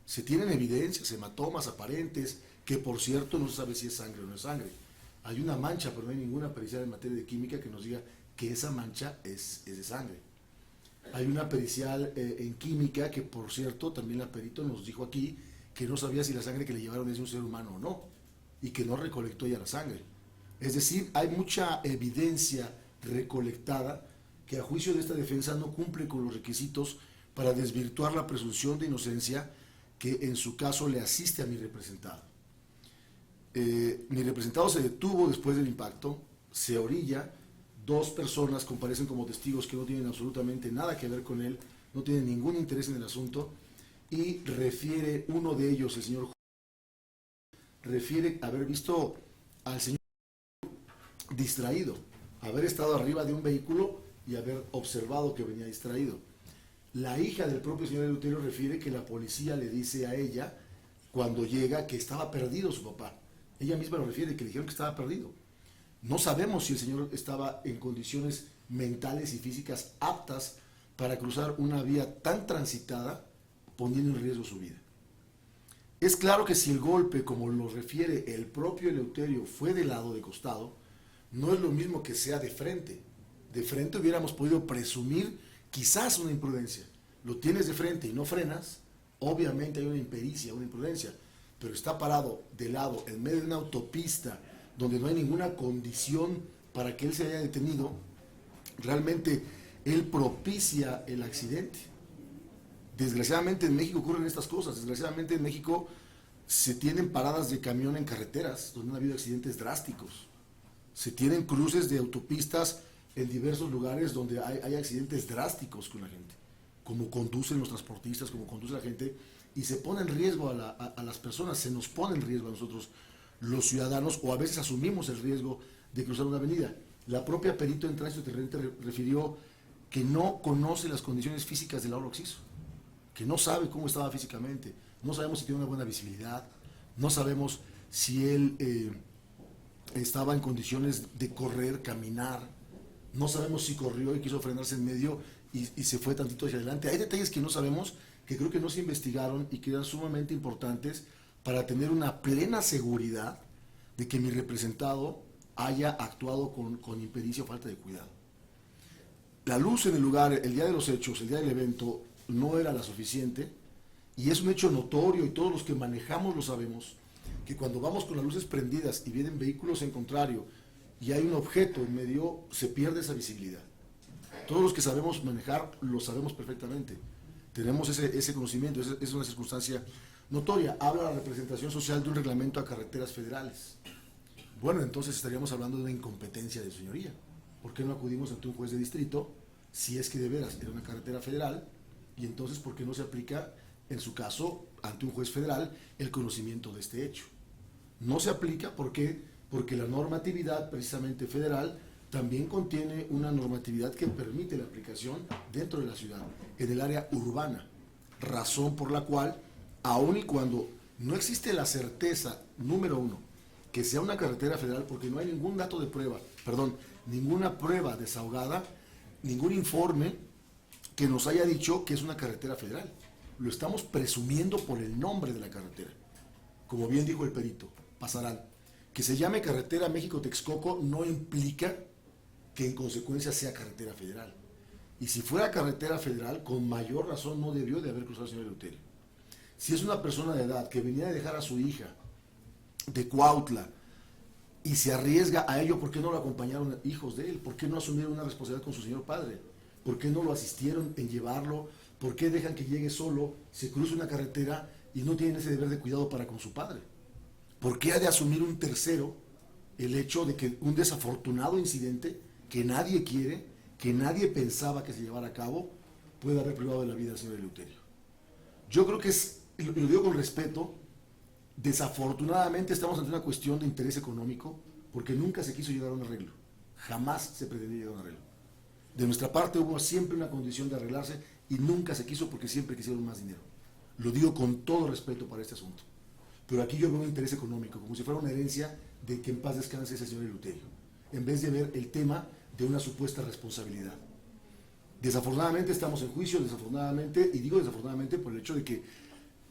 Se tienen evidencias, hematomas aparentes, que por cierto no se sabe si es sangre o no es sangre. Hay una mancha, pero no hay ninguna pericial en materia de química que nos diga que esa mancha es de sangre. Hay una pericial en química que, por cierto, también la perito nos dijo aquí que no sabía si la sangre que le llevaron es de un ser humano o no, y que no recolectó ya la sangre. Es decir, hay mucha evidencia recolectada que a juicio de esta defensa no cumple con los requisitos para desvirtuar la presunción de inocencia que en su caso le asiste a mi representado. Mi representado se detuvo después del impacto, se orilla, dos personas comparecen como testigos que no tienen absolutamente nada que ver con él, no tienen ningún interés en el asunto, y refiere uno de ellos, el señor, refiere haber visto al señor distraído, haber estado arriba de un vehículo y haber observado que venía distraído. La hija del propio señor Eleuterio refiere que la policía le dice a ella, cuando llega, que estaba perdido su papá. Ella misma lo refiere, que le dijeron que estaba perdido. No sabemos si el señor estaba en condiciones mentales y físicas aptas para cruzar una vía tan transitada, poniendo en riesgo su vida. Es claro que si el golpe, como lo refiere el propio Eleuterio, fue de lado, de costado, no es lo mismo que sea de frente. De frente hubiéramos podido presumir quizás una imprudencia. Lo tienes de frente y no frenas, obviamente hay una impericia, una imprudencia, pero está parado de lado, en medio de una autopista, donde no hay ninguna condición para que él se haya detenido, realmente él propicia el accidente. Desgraciadamente en México ocurren estas cosas, desgraciadamente en México se tienen paradas de camión en carreteras, donde han habido accidentes drásticos. Se tienen cruces de autopistas en diversos lugares donde hay accidentes drásticos con la gente, como conducen los transportistas, como conduce la gente, y se pone en riesgo a las personas, se nos pone en riesgo a nosotros los ciudadanos, o a veces asumimos el riesgo de cruzar una avenida. La propia perito en tránsito terrestre refirió que no conoce las condiciones físicas de Lauro Oxiso, que no sabe cómo estaba físicamente, no sabemos si tiene una buena visibilidad, no sabemos si él estaba en condiciones de correr, caminar, no sabemos si corrió y quiso frenarse en medio y se fue tantito hacia adelante. Hay detalles que no sabemos, que creo que no se investigaron y que eran sumamente importantes para tener una plena seguridad de que mi representado haya actuado con impericia o falta de cuidado. La luz en el lugar, el día de los hechos, el día del evento, no era la suficiente, y es un hecho notorio y todos los que manejamos lo sabemos, que cuando vamos con las luces prendidas y vienen vehículos en contrario y hay un objeto en medio, se pierde esa visibilidad. Todos los que sabemos manejar lo sabemos perfectamente, tenemos ese conocimiento, es una circunstancia notoria. Habla la representación social de un reglamento a carreteras federales. Bueno, entonces estaríamos hablando de una incompetencia de su señoría. ¿Por qué no acudimos ante un juez de distrito si es que de veras era una carretera federal? Y entonces, ¿por qué no se aplica, en su caso, ante un juez federal, el conocimiento de este hecho? No se aplica, ¿por qué? Porque la normatividad, precisamente federal, también contiene una normatividad que permite la aplicación dentro de la ciudad, en el área urbana, razón por la cual, aun y cuando no existe la certeza, número uno, que sea una carretera federal, porque no hay ningún dato de prueba, ninguna prueba desahogada, ningún informe que nos haya dicho que es una carretera federal. Lo estamos presumiendo por el nombre de la carretera. Como bien dijo el perito, pasarán. Que se llame carretera México-Texcoco no implica que en consecuencia sea carretera federal. Y si fuera carretera federal, con mayor razón no debió de haber cruzado el señor Eleuterio. Si es una persona de edad que venía de dejar a su hija de Cuautla y se arriesga a ello, ¿por qué no lo acompañaron hijos de él? ¿Por qué no asumieron una responsabilidad con su señor padre? ¿Por qué no lo asistieron en llevarlo? ¿Por qué dejan que llegue solo, se cruce una carretera y no tienen ese deber de cuidado para con su padre? ¿Por qué ha de asumir un tercero el hecho de que un desafortunado incidente que nadie quiere, que nadie pensaba que se llevara a cabo, pueda haber privado de la vida al señor Eleuterio? Yo creo que lo digo con respeto, desafortunadamente estamos ante una cuestión de interés económico, porque nunca se quiso llegar a un arreglo, jamás se pretendió llegar a un arreglo. De nuestra parte hubo siempre una condición de arreglarse y nunca se quiso porque siempre quisieron más dinero. Lo digo con todo respeto para este asunto. Pero aquí yo veo un interés económico, como si fuera una herencia de que en paz descanse ese señor Eleuterio, en vez de ver el tema de una supuesta responsabilidad. Desafortunadamente estamos en juicio, desafortunadamente, y digo desafortunadamente por el hecho de que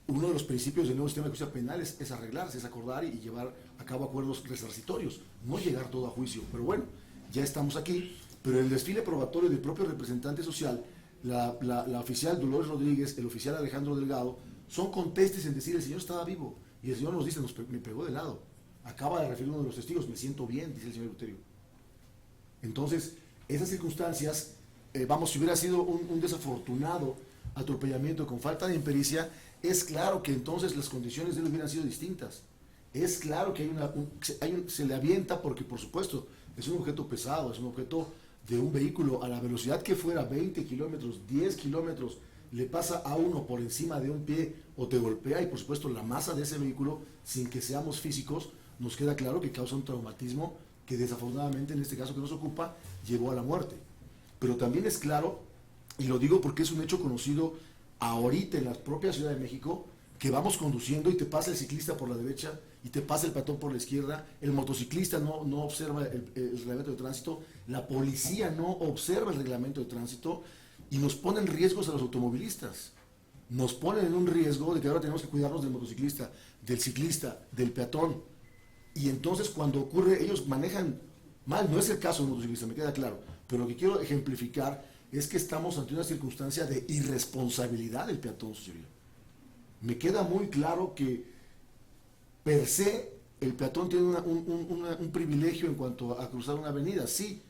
uno de los principios del nuevo sistema de justicia penal es arreglarse, es acordar y llevar a cabo acuerdos resarcitorios, no llegar todo a juicio. Pero bueno, ya estamos aquí, pero el desfile probatorio del propio representante social, la oficial Dolores Rodríguez, el oficial Alejandro Delgado, son contestes en decir el señor estaba vivo, y el señor nos dice, me pegó de lado. Acaba de referir uno de los testigos, me siento bien, dice el señor Eleuterio. Entonces, esas circunstancias, si hubiera sido un desafortunado atropellamiento con falta de impericia, es claro que entonces las condiciones de él hubieran sido distintas. Es claro que se le avienta porque, por supuesto, es un objeto pesado, es un objeto de un vehículo a la velocidad que fuera, 20 kilómetros, 10 kilómetros, le pasa a uno por encima de un pie o te golpea, y por supuesto la masa de ese vehículo, sin que seamos físicos, nos queda claro que causa un traumatismo que desafortunadamente en este caso que nos ocupa llevó a la muerte. Pero también es claro, y lo digo porque es un hecho conocido ahorita en la propia Ciudad de México, que vamos conduciendo y te pasa el ciclista por la derecha y te pasa el peatón por la izquierda, el motociclista no observa el reglamento de tránsito, la policía no observa el reglamento de tránsito, y nos ponen riesgos a los automovilistas. Nos ponen en un riesgo de que ahora tenemos que cuidarnos del motociclista, del ciclista, del peatón. Y entonces cuando ocurre, ellos manejan mal. No es el caso del motociclista, me queda claro. Pero lo que quiero ejemplificar es que estamos ante una circunstancia de irresponsabilidad del peatón, señoría. Me queda muy claro que per se el peatón tiene un privilegio en cuanto a cruzar una avenida, sí.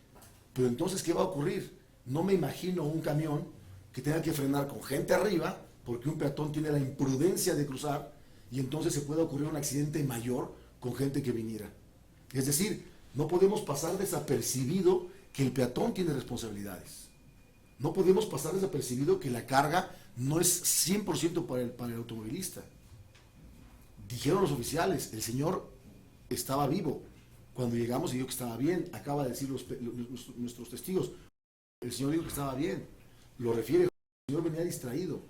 Pero entonces, ¿qué va a ocurrir? No me imagino un camión que tenga que frenar con gente arriba porque un peatón tiene la imprudencia de cruzar, y entonces se puede ocurrir un accidente mayor con gente que viniera. Es decir, no podemos pasar desapercibido que el peatón tiene responsabilidades. No podemos pasar desapercibido que la carga no es 100% para el automovilista. Dijeron los oficiales, el señor estaba vivo. Cuando llegamos y dijo que estaba bien, acaba de decir nuestros testigos. El señor dijo que estaba bien, lo refiere, el señor venía distraído,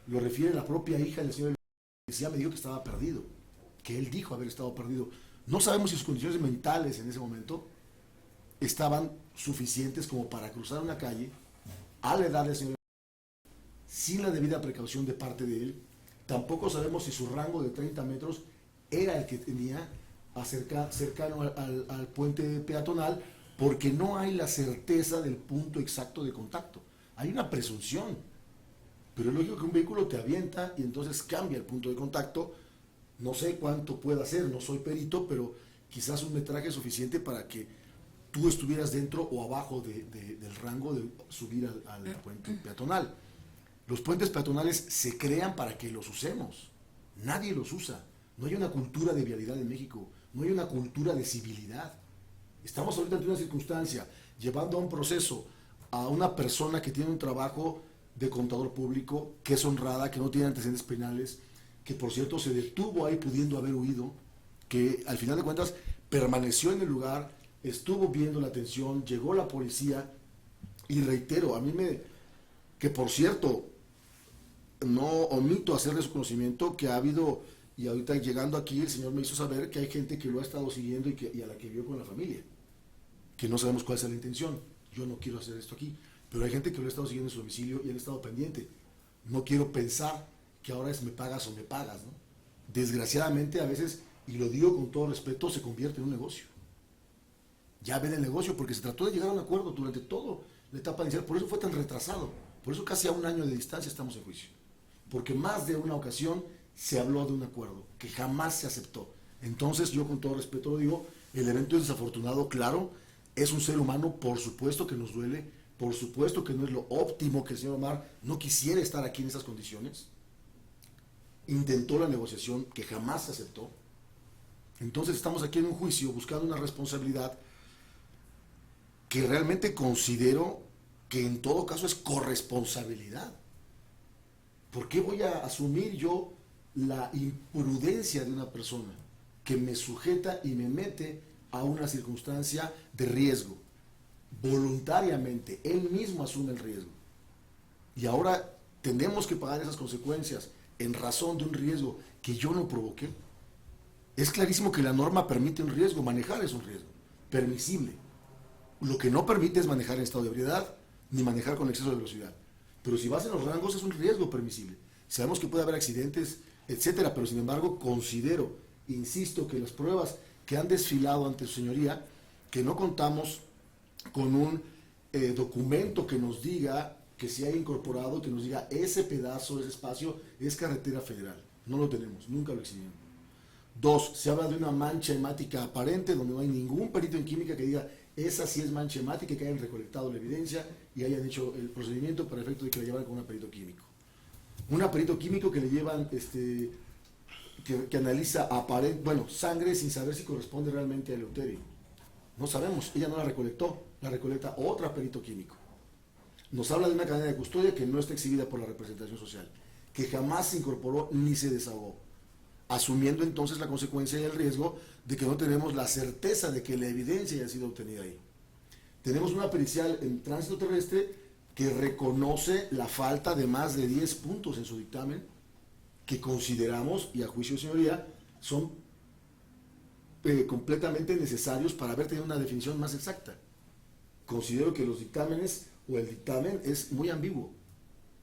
lo refiere la propia hija del señor, decía, me dijo que estaba perdido, que él dijo haber estado perdido. No sabemos si sus condiciones mentales en ese momento estaban suficientes como para cruzar una calle a la edad del señor, sin la debida precaución de parte de él. Tampoco sabemos si su rango de 30 metros era el que tenía cercano al puente peatonal, porque no hay la certeza del punto exacto de contacto. Hay una presunción, pero es lógico que un vehículo te avienta y entonces cambia el punto de contacto. No sé cuánto pueda ser, no soy perito, pero quizás un metraje suficiente para que tú estuvieras dentro o abajo del rango de subir al puente peatonal. Los puentes peatonales se crean para que los usemos. Nadie los usa. No hay una cultura de vialidad en México, no hay una cultura de civilidad. Estamos ahorita ante una circunstancia, llevando a un proceso a una persona que tiene un trabajo de contador público, que es honrada, que no tiene antecedentes penales, que por cierto se detuvo ahí pudiendo haber huido, que al final de cuentas permaneció en el lugar, estuvo viendo la atención, llegó la policía, y reitero, que por cierto, no omito hacerle su conocimiento que ha habido, y ahorita llegando aquí el señor me hizo saber que hay gente que lo ha estado siguiendo y a la que vio con la familia, que no sabemos cuál es la intención. Yo no quiero hacer esto aquí, pero hay gente que lo ha estado siguiendo en su domicilio y han estado pendiente. No quiero pensar que ahora es me pagas o me pagas, ¿no? Desgraciadamente a veces, y lo digo con todo respeto, se convierte en un negocio. Ya ven el negocio, porque se trató de llegar a un acuerdo durante toda la etapa inicial, por eso fue tan retrasado, por eso casi a un año de distancia estamos en juicio, porque más de una ocasión se habló de un acuerdo que jamás se aceptó. Entonces yo con todo respeto lo digo, el evento es desafortunado, claro, es un ser humano, por supuesto que nos duele, por supuesto que no es lo óptimo, que el señor Omar no quisiera estar aquí en esas condiciones, intentó la negociación que jamás se aceptó. Entonces estamos aquí en un juicio buscando una responsabilidad que realmente considero que en todo caso es corresponsabilidad. ¿Por qué voy a asumir yo la imprudencia de una persona que me sujeta y me mete a una circunstancia de riesgo? Voluntariamente, él mismo asume el riesgo. Y ahora tenemos que pagar esas consecuencias en razón de un riesgo que yo no provoqué. Es clarísimo que la norma permite un riesgo, manejar es un riesgo, permisible. Lo que no permite es manejar en estado de ebriedad, ni manejar con exceso de velocidad. Pero si vas en los rangos es un riesgo permisible. Sabemos que puede haber accidentes, etcétera, pero sin embargo considero, insisto, que las pruebas que han desfilado ante su señoría, que no contamos con un documento que nos diga que se haya incorporado, que nos diga ese pedazo, ese espacio es carretera federal. No lo tenemos, nunca lo exhibimos. 2, se habla de una mancha hemática aparente donde no hay ningún perito en química que diga esa sí es mancha hemática y que hayan recolectado la evidencia y hayan hecho el procedimiento para efecto de que la llevaran con un perito químico. Un perito químico que le llevan, que analiza sangre sin saber si corresponde realmente a eleuterio. No sabemos, ella no la recolectó, la recolecta otro perito químico. nos habla de una cadena de custodia que no está exhibida por la representación social, que jamás se incorporó ni se desahogó, asumiendo entonces la consecuencia y el riesgo de que no tenemos la certeza de que la evidencia haya sido obtenida ahí. Tenemos una pericial en tránsito terrestre que reconoce la falta de más de 10 puntos en su dictamen, que consideramos, y a juicio de señoría, son completamente necesarios para haber tenido una definición más exacta. Considero que los dictámenes o el dictamen es muy ambiguo,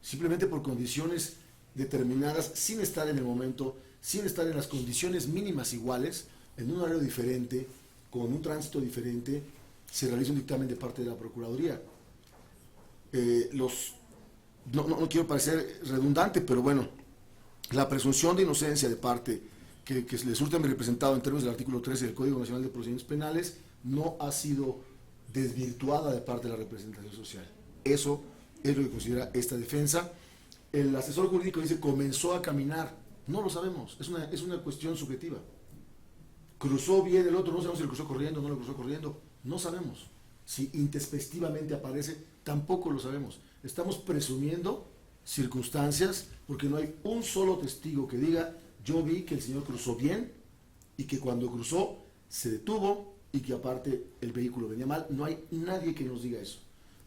simplemente por condiciones determinadas, sin estar en el momento, sin estar en las condiciones mínimas iguales, en un horario diferente, con un tránsito diferente, se realiza un dictamen de parte de la Procuraduría. No quiero parecer redundante, pero bueno, la presunción de inocencia de parte que le surte a mi representado en términos del artículo 13 del Código Nacional de Procedimientos Penales no ha sido desvirtuada de parte de la representación social. Eso es lo que considera esta defensa. El asesor jurídico dice comenzó a caminar. No lo sabemos, es una cuestión subjetiva. Cruzó bien el otro, no sabemos si lo cruzó corriendo o no lo cruzó corriendo, no sabemos. Si intempestivamente aparece, tampoco lo sabemos. Estamos presumiendo circunstancias porque no hay un solo testigo que diga yo vi que el señor cruzó bien y que cuando cruzó se detuvo y que aparte el vehículo venía mal. No hay nadie que nos diga eso.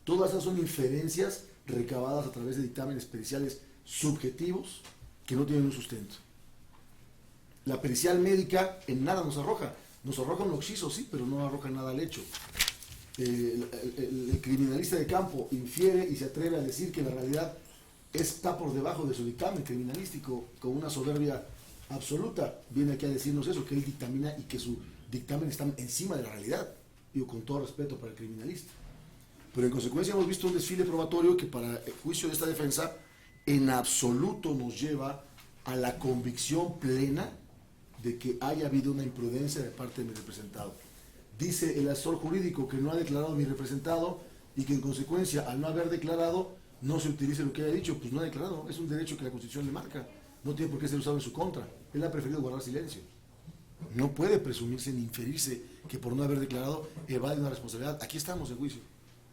Todas esas son inferencias recabadas a través de dictámenes periciales subjetivos que no tienen un sustento. La pericial médica en nada nos arroja un occiso, sí, pero no arroja nada al hecho. El criminalista de campo infiere y se atreve a decir que la realidad está por debajo de su dictamen criminalístico con una soberbia absoluta. Viene aquí a decirnos eso, que él dictamina y que su dictamen está encima de la realidad. Digo, con todo respeto para el criminalista. Pero en consecuencia hemos visto un desfile probatorio que para el juicio de esta defensa en absoluto nos lleva a la convicción plena de que haya habido una imprudencia de parte de mi representado. Dice el asesor jurídico que no ha declarado mi representado y que en consecuencia al no haber declarado no se utilice lo que haya dicho. Pues no ha declarado, es un derecho que la Constitución le marca, no tiene por qué ser usado en su contra. Él ha preferido guardar silencio. No puede presumirse ni inferirse que por no haber declarado evade una responsabilidad. Aquí estamos en juicio,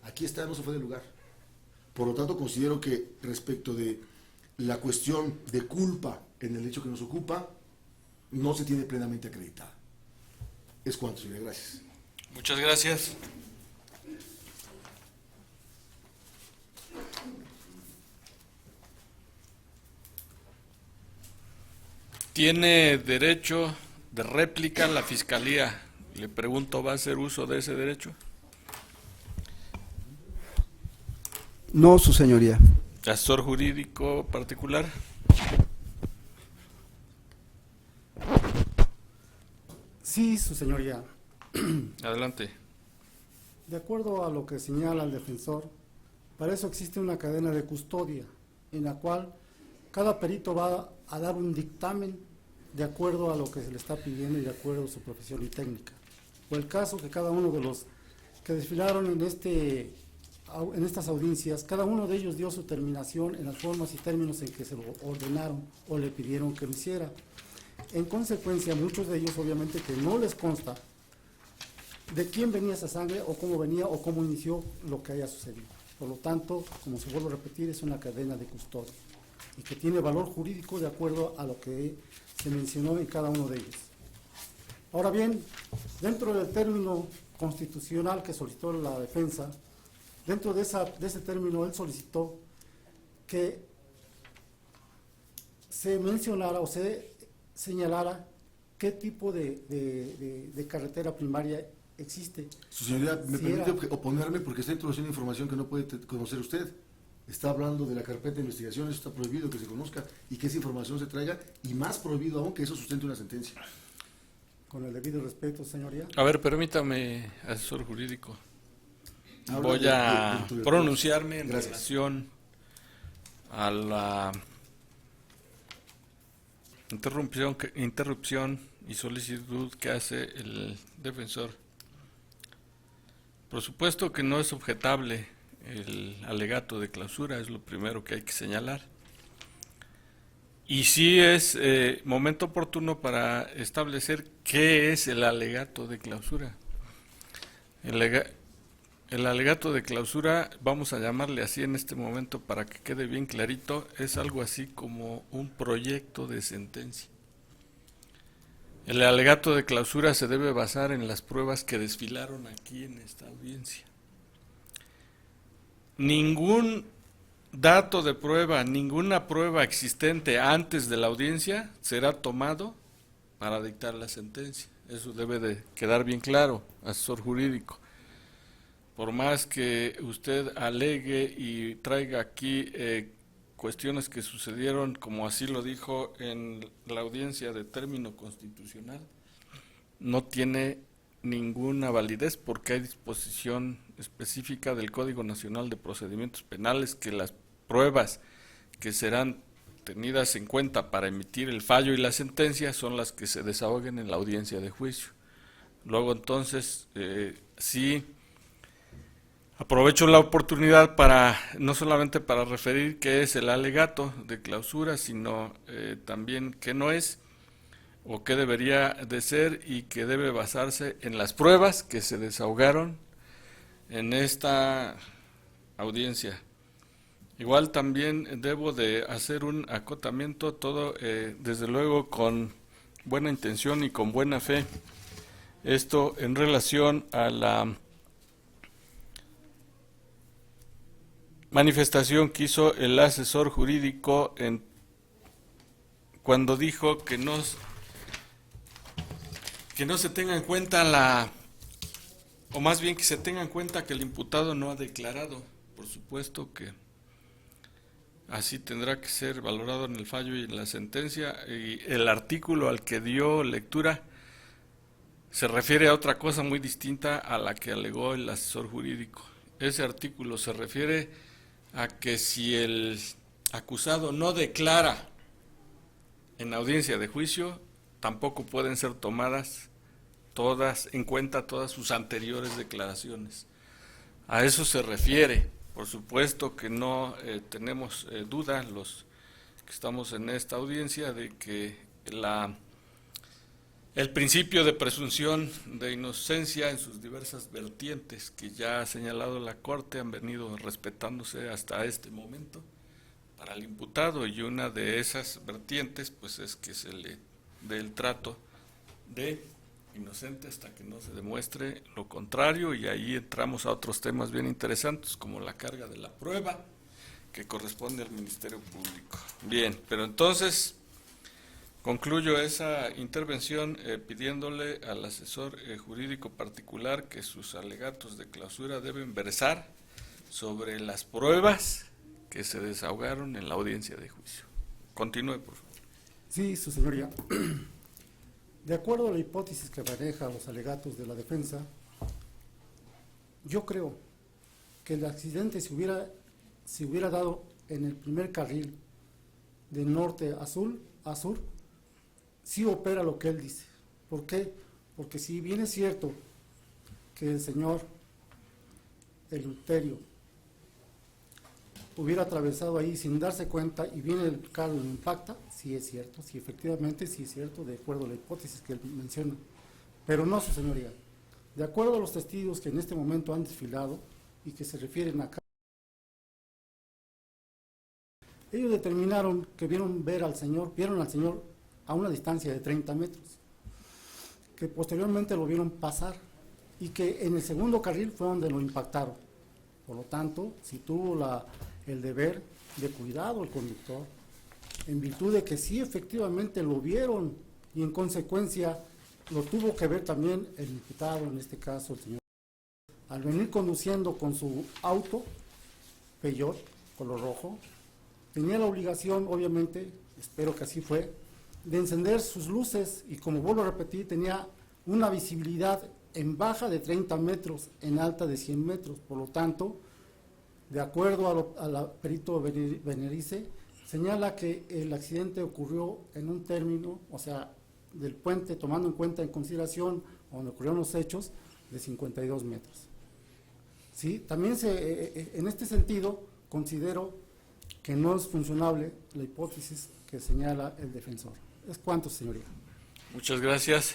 aquí está, no se fue del lugar. Por lo tanto, considero que respecto de la cuestión de culpa en el hecho que nos ocupa, no se tiene plenamente acreditada. Es cuanto, señora. Gracias. Muchas gracias. Tiene derecho de réplica la Fiscalía. Le pregunto, ¿va a hacer uso de ese derecho? No, su señoría. ¿Asesor jurídico particular? Sí, su señoría. Adelante. De acuerdo a lo que señala el defensor, para eso existe una cadena de custodia en la cual cada perito va a dar un dictamen de acuerdo a lo que se le está pidiendo y de acuerdo a su profesión y técnica. O el caso que cada uno de los que desfilaron en estas audiencias, cada uno de ellos dio su terminación en las formas y términos en que se lo ordenaron o le pidieron que lo hiciera. En consecuencia, muchos de ellos obviamente que no les consta de quién venía esa sangre o cómo venía o cómo inició lo que haya sucedido. Por lo tanto, como se vuelve a repetir, es una cadena de custodia y que tiene valor jurídico de acuerdo a lo que se mencionó en cada uno de ellos. Ahora bien, dentro del término constitucional que solicitó la defensa, dentro de ese término él solicitó que se mencionara o se señalara qué tipo de carretera primaria existe. Su señoría, me permite oponerme porque está introduciendo información que no puede conocer usted. Está hablando de la carpeta de investigación, eso está prohibido que se conozca y que esa información se traiga, y más prohibido aún que eso sustente una sentencia. Con el debido respeto, señoría. A ver, permítame, asesor jurídico. Habla Voy a pronunciarme en Gracias. relación a la interrupción y solicitud que hace el defensor. Por supuesto que no es objetable el alegato de clausura, es lo primero que hay que señalar. Y sí es momento oportuno para establecer qué es el alegato de clausura. El alegato de clausura, vamos a llamarle así en este momento para que quede bien clarito, es algo así como un proyecto de sentencia. El alegato de clausura se debe basar en las pruebas que desfilaron aquí en esta audiencia. Ningún dato de prueba, ninguna prueba existente antes de la audiencia será tomado para dictar la sentencia. Eso debe de quedar bien claro, asesor jurídico. Por más que usted alegue y traiga aquí cuestiones que sucedieron, como así lo dijo en la audiencia de término constitucional, no tiene ninguna validez porque hay disposición específica del Código Nacional de Procedimientos Penales que las pruebas que serán tenidas en cuenta para emitir el fallo y la sentencia son las que se desahoguen en la audiencia de juicio. Luego entonces, sí, aprovecho la oportunidad para, no solamente para referir qué es el alegato de clausura, sino también qué no es, o qué debería de ser y que debe basarse en las pruebas que se desahogaron en esta audiencia. Igual también debo de hacer un acotamiento, todo desde luego con buena intención y con buena fe. Esto en relación a la manifestación que hizo el asesor jurídico cuando dijo que no se tenga en cuenta o más bien que se tenga en cuenta que el imputado no ha declarado. Por supuesto que así tendrá que ser valorado en el fallo y en la sentencia, y el artículo al que dio lectura se refiere a otra cosa muy distinta a la que alegó el asesor jurídico. Ese artículo se refiere a que si el acusado no declara en audiencia de juicio, tampoco pueden ser tomadas en cuenta todas sus anteriores declaraciones. A eso se refiere. Por supuesto que no tenemos duda los que estamos en esta audiencia de que el principio de presunción de inocencia en sus diversas vertientes que ya ha señalado la Corte han venido respetándose hasta este momento para el imputado, y una de esas vertientes pues es que se le dé el trato de inocente hasta que no se demuestre lo contrario, y ahí entramos a otros temas bien interesantes como la carga de la prueba que corresponde al Ministerio Público. Bien, pero entonces concluyo esa intervención pidiéndole al asesor jurídico particular que sus alegatos de clausura deben versar sobre las pruebas que se desahogaron en la audiencia de juicio. Continúe, por favor. Sí, su señoría. De acuerdo a la hipótesis que maneja los alegatos de la defensa, yo creo que el accidente se hubiera dado en el primer carril de norte a sur, sí opera lo que él dice. ¿Por qué? Porque si bien es cierto que el señor Eleuterio hubiera atravesado ahí sin darse cuenta y viene el carro y lo impacta, sí es cierto, sí efectivamente sí es cierto, de acuerdo a la hipótesis que él menciona, pero no, su señoría. De acuerdo a los testigos que en este momento han desfilado y que se refieren acá, ellos determinaron que vieron al señor a una distancia de 30 metros, que posteriormente lo vieron pasar y que en el segundo carril fue donde lo impactaron. Por lo tanto, si tuvo el deber de cuidado el conductor, en virtud de que sí efectivamente lo vieron y en consecuencia lo tuvo que ver también el imputado, en este caso el señor, al venir conduciendo con su auto Peugeot color rojo, tenía la obligación, obviamente, espero que así fue, de encender sus luces y, como vuelvo a repetir, tenía una visibilidad en baja de 30 metros, en alta de 100 metros. Por lo tanto, de acuerdo a la perito Benerice, señala que el accidente ocurrió en un término, o sea, del puente, tomando en cuenta en consideración donde ocurrieron los hechos, de 52 metros. ¿Sí? También en este sentido considero que no es funcionable la hipótesis que señala el defensor. ¿Es cuánto, señoría? Muchas gracias.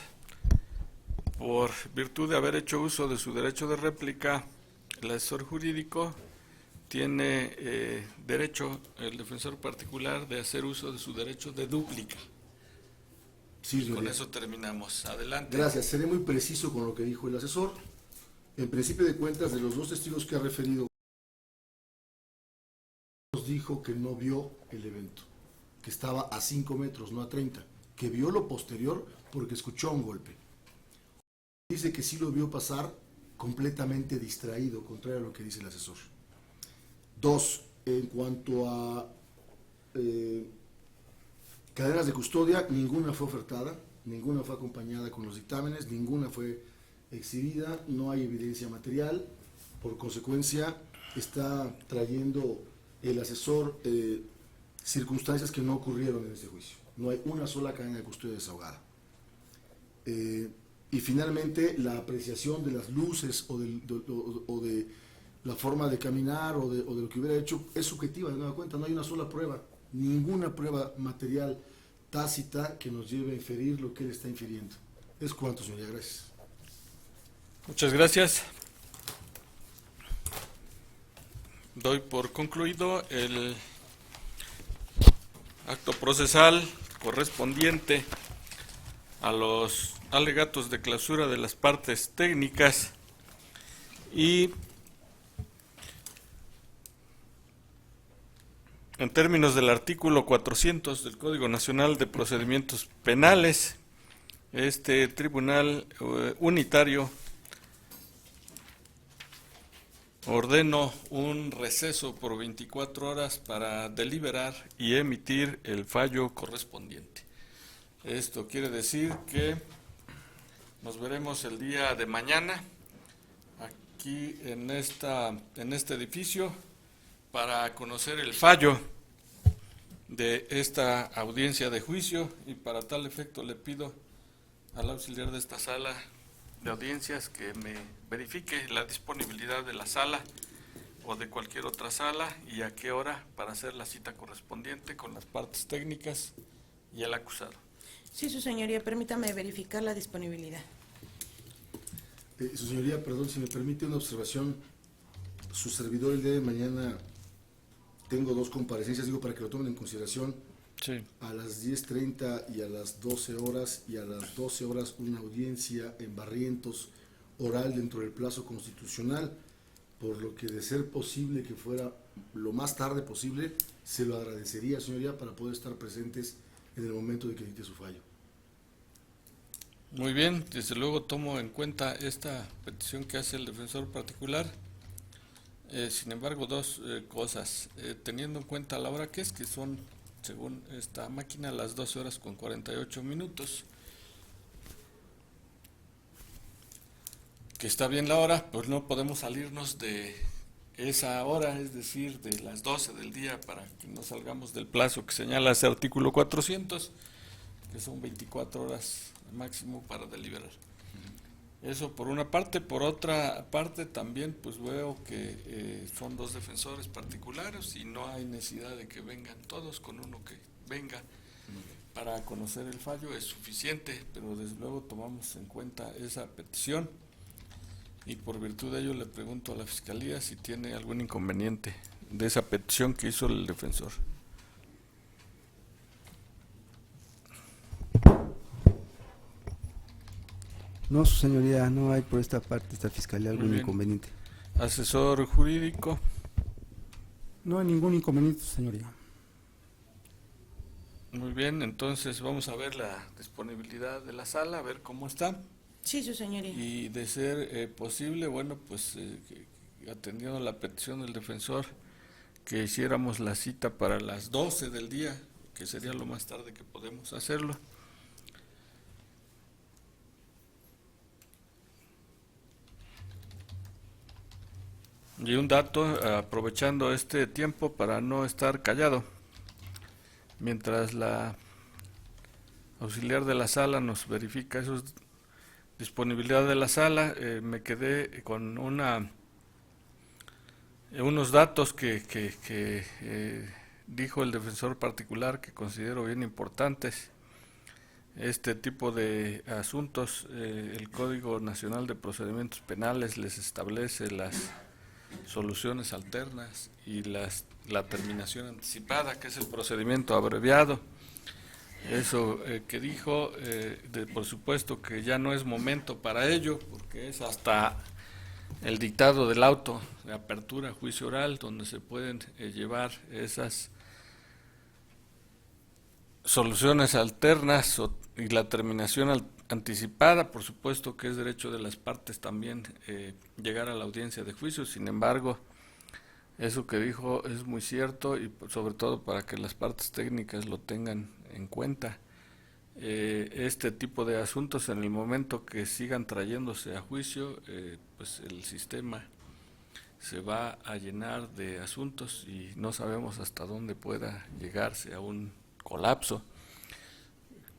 Por virtud de haber hecho uso de su derecho de réplica, el asesor jurídico tiene derecho, el defensor particular, de hacer uso de su derecho de dúplica. Sí, Con señoría. eso terminamos. Adelante. Gracias. Seré muy preciso con lo que dijo el asesor. En principio de cuentas, de los dos testigos que ha referido, nos dijo que no vio el evento, que estaba a 5 metros, no a 30, que vio lo posterior porque escuchó un golpe. Dice que sí lo vio pasar completamente distraído, contrario a lo que dice el asesor. 2, en cuanto a cadenas de custodia, ninguna fue ofertada, ninguna fue acompañada con los dictámenes, ninguna fue exhibida, no hay evidencia material, por consecuencia está trayendo el asesor circunstancias que no ocurrieron en este juicio. No hay una sola cadena de custodia desahogada. Y finalmente la apreciación de las luces o de la forma de caminar o de lo que hubiera hecho es subjetiva, de nueva cuenta, no hay una sola prueba, ninguna prueba material tácita que nos lleve a inferir lo que él está infiriendo. Es cuanto, señoría, gracias. Muchas gracias. Doy por concluido el acto procesal correspondiente a los alegatos de clausura de las partes técnicas y en términos del artículo 400 del Código Nacional de Procedimientos Penales, este tribunal unitario ordenó un receso por 24 horas para deliberar y emitir el fallo correspondiente. Esto quiere decir que nos veremos el día de mañana aquí en este edificio para conocer el fallo de esta audiencia de juicio, y para tal efecto le pido al auxiliar de esta sala de audiencias que me verifique la disponibilidad de la sala o de cualquier otra sala y a qué hora para hacer la cita correspondiente con las partes técnicas y el acusado. Sí, su señoría, permítame verificar la disponibilidad. Su señoría, perdón, si me permite una observación. Su servidor el día de mañana tengo 2 comparecencias, digo para que lo tomen en consideración. Sí. A las 10:30 y a las 12 horas, y a las 12 horas una audiencia en Barrientos oral dentro del plazo constitucional, por lo que de ser posible que fuera lo más tarde posible, se lo agradecería, señoría, para poder estar presentes en el momento de que dicte su fallo. Muy bien, desde luego tomo en cuenta esta petición que hace el defensor particular. Sin embargo, 2 cosas. Teniendo en cuenta la hora que son, según esta máquina, las 12 horas con 48 minutos, que está bien la hora, pues no podemos salirnos de esa hora, es decir, de las 12 del día, para que no salgamos del plazo que señala ese artículo 400, que son 24 horas máximo para deliberar. Eso por una parte. Por otra parte también pues veo que son 2 defensores particulares y no hay necesidad de que vengan todos, con uno que venga para conocer el fallo es suficiente, pero desde luego tomamos en cuenta esa petición y por virtud de ello le pregunto a la Fiscalía si tiene algún inconveniente de esa petición que hizo el defensor. No, su señoría, no hay por esta parte, esta fiscalía, algún inconveniente. Asesor jurídico. No hay ningún inconveniente, señoría. Muy bien, entonces vamos a ver la disponibilidad de la sala, a ver cómo está. Sí, su señoría. Y de ser posible, bueno, pues atendiendo la petición del defensor, que hiciéramos la cita para las 12 del día, que sería lo más tarde que podemos hacerlo. Y un dato, aprovechando este tiempo para no estar callado, mientras la auxiliar de la sala nos verifica esa disponibilidad de la sala, me quedé con unos datos que dijo el defensor particular que considero bien importantes. Este tipo de asuntos, el Código Nacional de Procedimientos Penales les establece las soluciones alternas y la terminación anticipada, que es el procedimiento abreviado. Eso que dijo, por supuesto que ya no es momento para ello, porque es hasta el dictado del auto de apertura a juicio oral donde se pueden llevar esas soluciones alternas y la terminación anticipada. Por supuesto que es derecho de las partes también llegar a la audiencia de juicio. Sin embargo, eso que dijo es muy cierto, y sobre todo para que las partes técnicas lo tengan en cuenta. Este tipo de asuntos, en el momento que sigan trayéndose a juicio, pues el sistema se va a llenar de asuntos y no sabemos hasta dónde pueda llegarse a un colapso.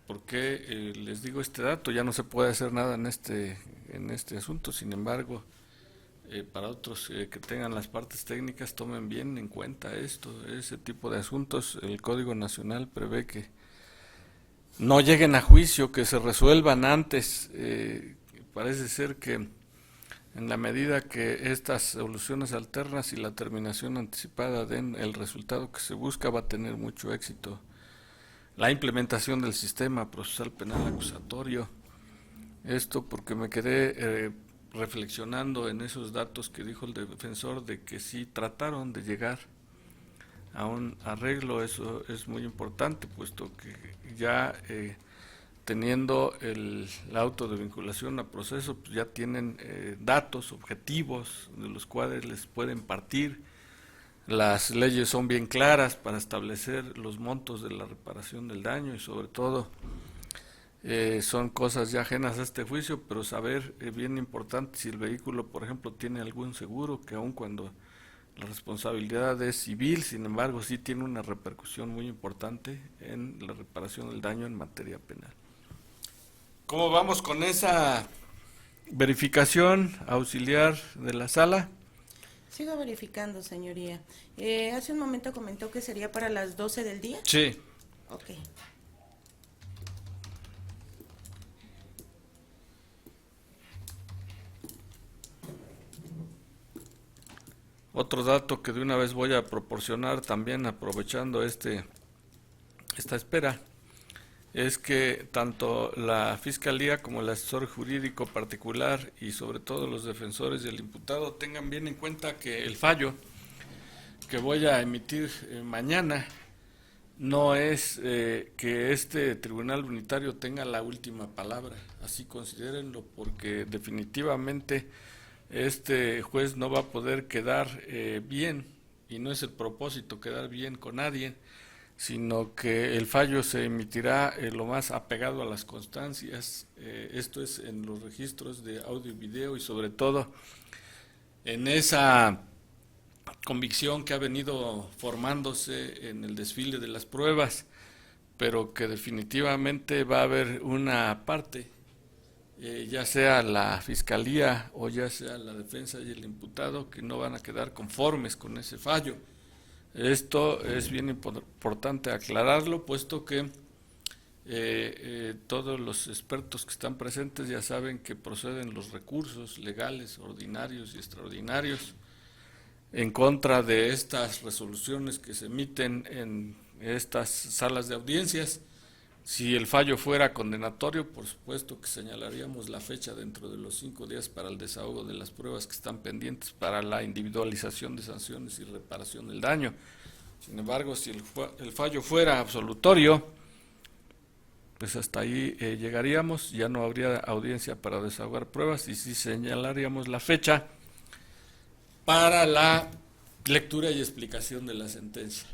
Porque les digo este dato, ya no se puede hacer nada en este asunto. Sin embargo, para otros que tengan las partes técnicas, tomen bien en cuenta ese tipo de asuntos. El Código Nacional prevé que no lleguen a juicio, que se resuelvan antes. Parece ser que en la medida que estas soluciones alternas y la terminación anticipada den el resultado que se busca, va a tener mucho éxito la implementación del sistema procesal penal acusatorio. Esto porque me quedé reflexionando en esos datos que dijo el defensor de que sí trataron de llegar a un arreglo. Eso es muy importante, puesto que ya teniendo el auto de vinculación a proceso, pues ya tienen datos objetivos de los cuales les pueden partir. Las leyes son bien claras para establecer los montos de la reparación del daño y sobre todo son cosas ya ajenas a este juicio, pero saber bien importante si el vehículo, por ejemplo, tiene algún seguro, que aun cuando la responsabilidad es civil, sin embargo sí tiene una repercusión muy importante en la reparación del daño en materia penal. ¿Cómo vamos con esa verificación auxiliar de la sala? Sigo verificando, señoría. Hace un momento comentó que sería para las 12 del día. Sí. Ok. Otro dato que de una vez voy a proporcionar también, aprovechando esta espera, es que tanto la Fiscalía como el asesor jurídico particular y sobre todo los defensores del imputado tengan bien en cuenta que el fallo que voy a emitir mañana no es que este tribunal unitario tenga la última palabra. Así considérenlo, porque definitivamente este juez no va a poder quedar bien, y no es el propósito quedar bien con nadie, sino que el fallo se emitirá lo más apegado a las constancias. Esto es en los registros de audio y video, y sobre todo en esa convicción que ha venido formándose en el desfile de las pruebas, pero que definitivamente va a haber una parte, ya sea la Fiscalía o ya sea la defensa y el imputado, que no van a quedar conformes con ese fallo. Esto es bien importante aclararlo, puesto que todos los expertos que están presentes ya saben que proceden los recursos legales, ordinarios y extraordinarios en contra de estas resoluciones que se emiten en estas salas de audiencias. Si el fallo fuera condenatorio, por supuesto que señalaríamos la fecha dentro de los 5 días para el desahogo de las pruebas que están pendientes para la individualización de sanciones y reparación del daño. Sin embargo, si el fallo fuera absolutorio, pues hasta ahí llegaríamos, ya no habría audiencia para desahogar pruebas y sí señalaríamos la fecha para la lectura y explicación de la sentencia.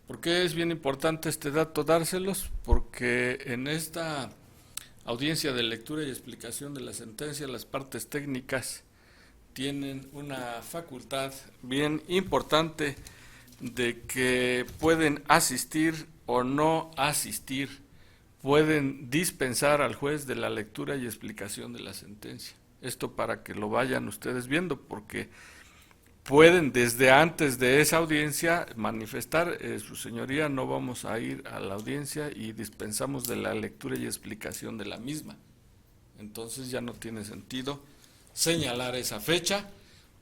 ¿Por qué es bien importante este dato dárselos? Porque en esta audiencia de lectura y explicación de la sentencia, las partes técnicas tienen una facultad bien importante de que pueden asistir o no asistir, pueden dispensar al juez de la lectura y explicación de la sentencia. Esto para que lo vayan ustedes viendo, porque pueden desde antes de esa audiencia manifestar, su señoría, no vamos a ir a la audiencia y dispensamos de la lectura y explicación de la misma. Entonces ya no tiene sentido señalar esa fecha,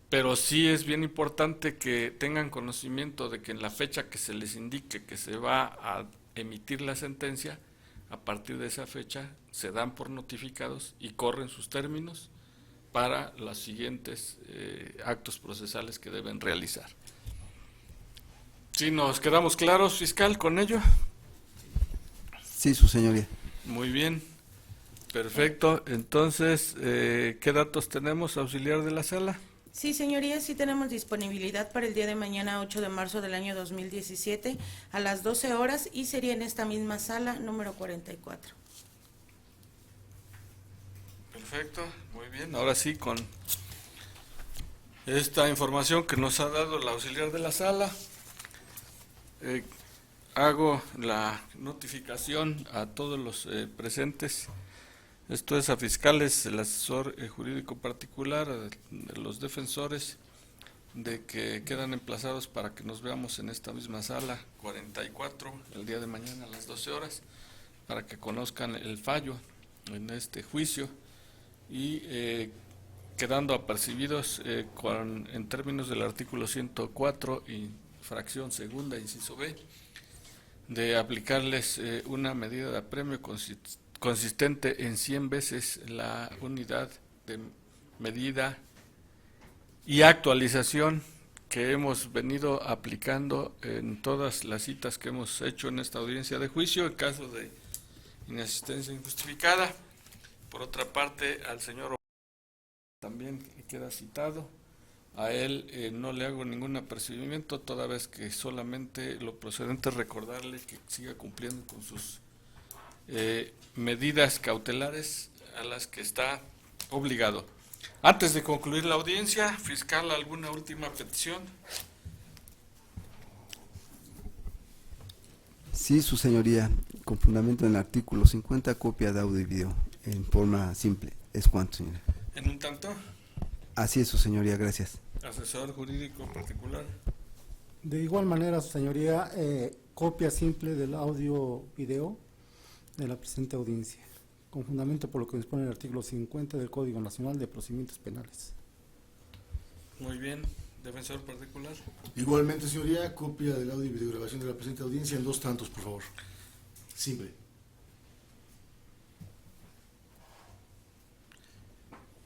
pero sí es bien importante que tengan conocimiento de que en la fecha que se les indique que se va a emitir la sentencia, a partir de esa fecha se dan por notificados y corren sus términos para los siguientes actos procesales que deben realizar. ¿Sí nos quedamos claros, fiscal, con ello? Sí, su señoría. Muy bien, perfecto. Entonces, ¿qué datos tenemos, auxiliar de la sala? Sí, señoría, sí tenemos disponibilidad para el día de mañana, 8 de marzo del año 2017, a las 12 horas, y sería en esta misma sala, número 44. Perfecto, muy bien. Ahora sí, con esta información que nos ha dado el auxiliar de la sala, hago la notificación a todos los presentes. Esto es a fiscales, el asesor jurídico particular, a los defensores, de que quedan emplazados para que nos veamos en esta misma sala 44 el día de mañana a las 12 horas, para que conozcan el fallo en este juicio y quedando apercibidos en términos del artículo 104 y fracción segunda, inciso B, de aplicarles una medida de apremio consistente en 100 veces la unidad de medida y actualización que hemos venido aplicando en todas las citas que hemos hecho en esta audiencia de juicio en caso de inasistencia injustificada. Por otra parte, al señor también queda citado. A él no le hago ningún apercibimiento, toda vez que solamente lo procedente es recordarle que siga cumpliendo con sus medidas cautelares a las que está obligado. Antes de concluir la audiencia, fiscal, ¿alguna última petición? Sí, su señoría, con fundamento en el artículo 50, copia de audio y video, en forma simple. ¿Es cuánto, señora? En un tanto, Así es, su señoría, gracias. asesor jurídico particular. De igual manera, su señoría, copia simple del audio-video de la presente audiencia, con fundamento por lo que dispone el artículo 50 del Código Nacional de Procedimientos Penales. Muy bien, defensor particular. Igualmente, señoría, copia del audio y videograbación de la presente audiencia en 2 tantos, por favor. Simple.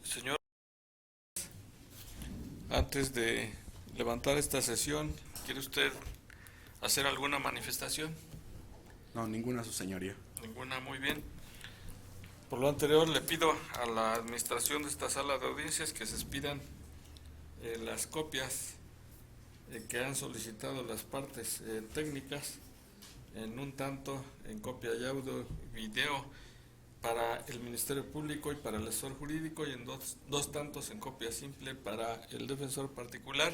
Señor, antes de levantar esta sesión, ¿quiere usted hacer alguna manifestación? No, ninguna, su señoría. Ninguna, muy bien. Por lo anterior, le pido a la administración de esta sala de audiencias que se expidan las copias que han solicitado las partes técnicas, en un tanto en copia y audio y video para el Ministerio Público y para el asesor jurídico, y en dos tantos en copia simple para el defensor particular,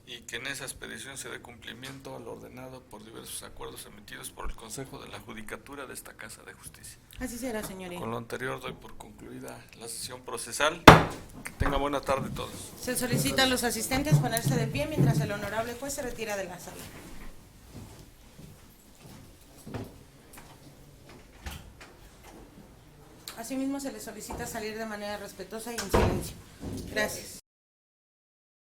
y que en esa expedición se dé cumplimiento al ordenado por diversos acuerdos emitidos por el Consejo de la Judicatura de esta Casa de Justicia. Así será, señoría. Con lo anterior doy por concluida la sesión procesal. Que tengan buena tarde todos. Se solicita a los asistentes ponerse de pie mientras el honorable juez se retira de la sala. Asimismo, se les solicita salir de manera respetuosa y en silencio. Gracias.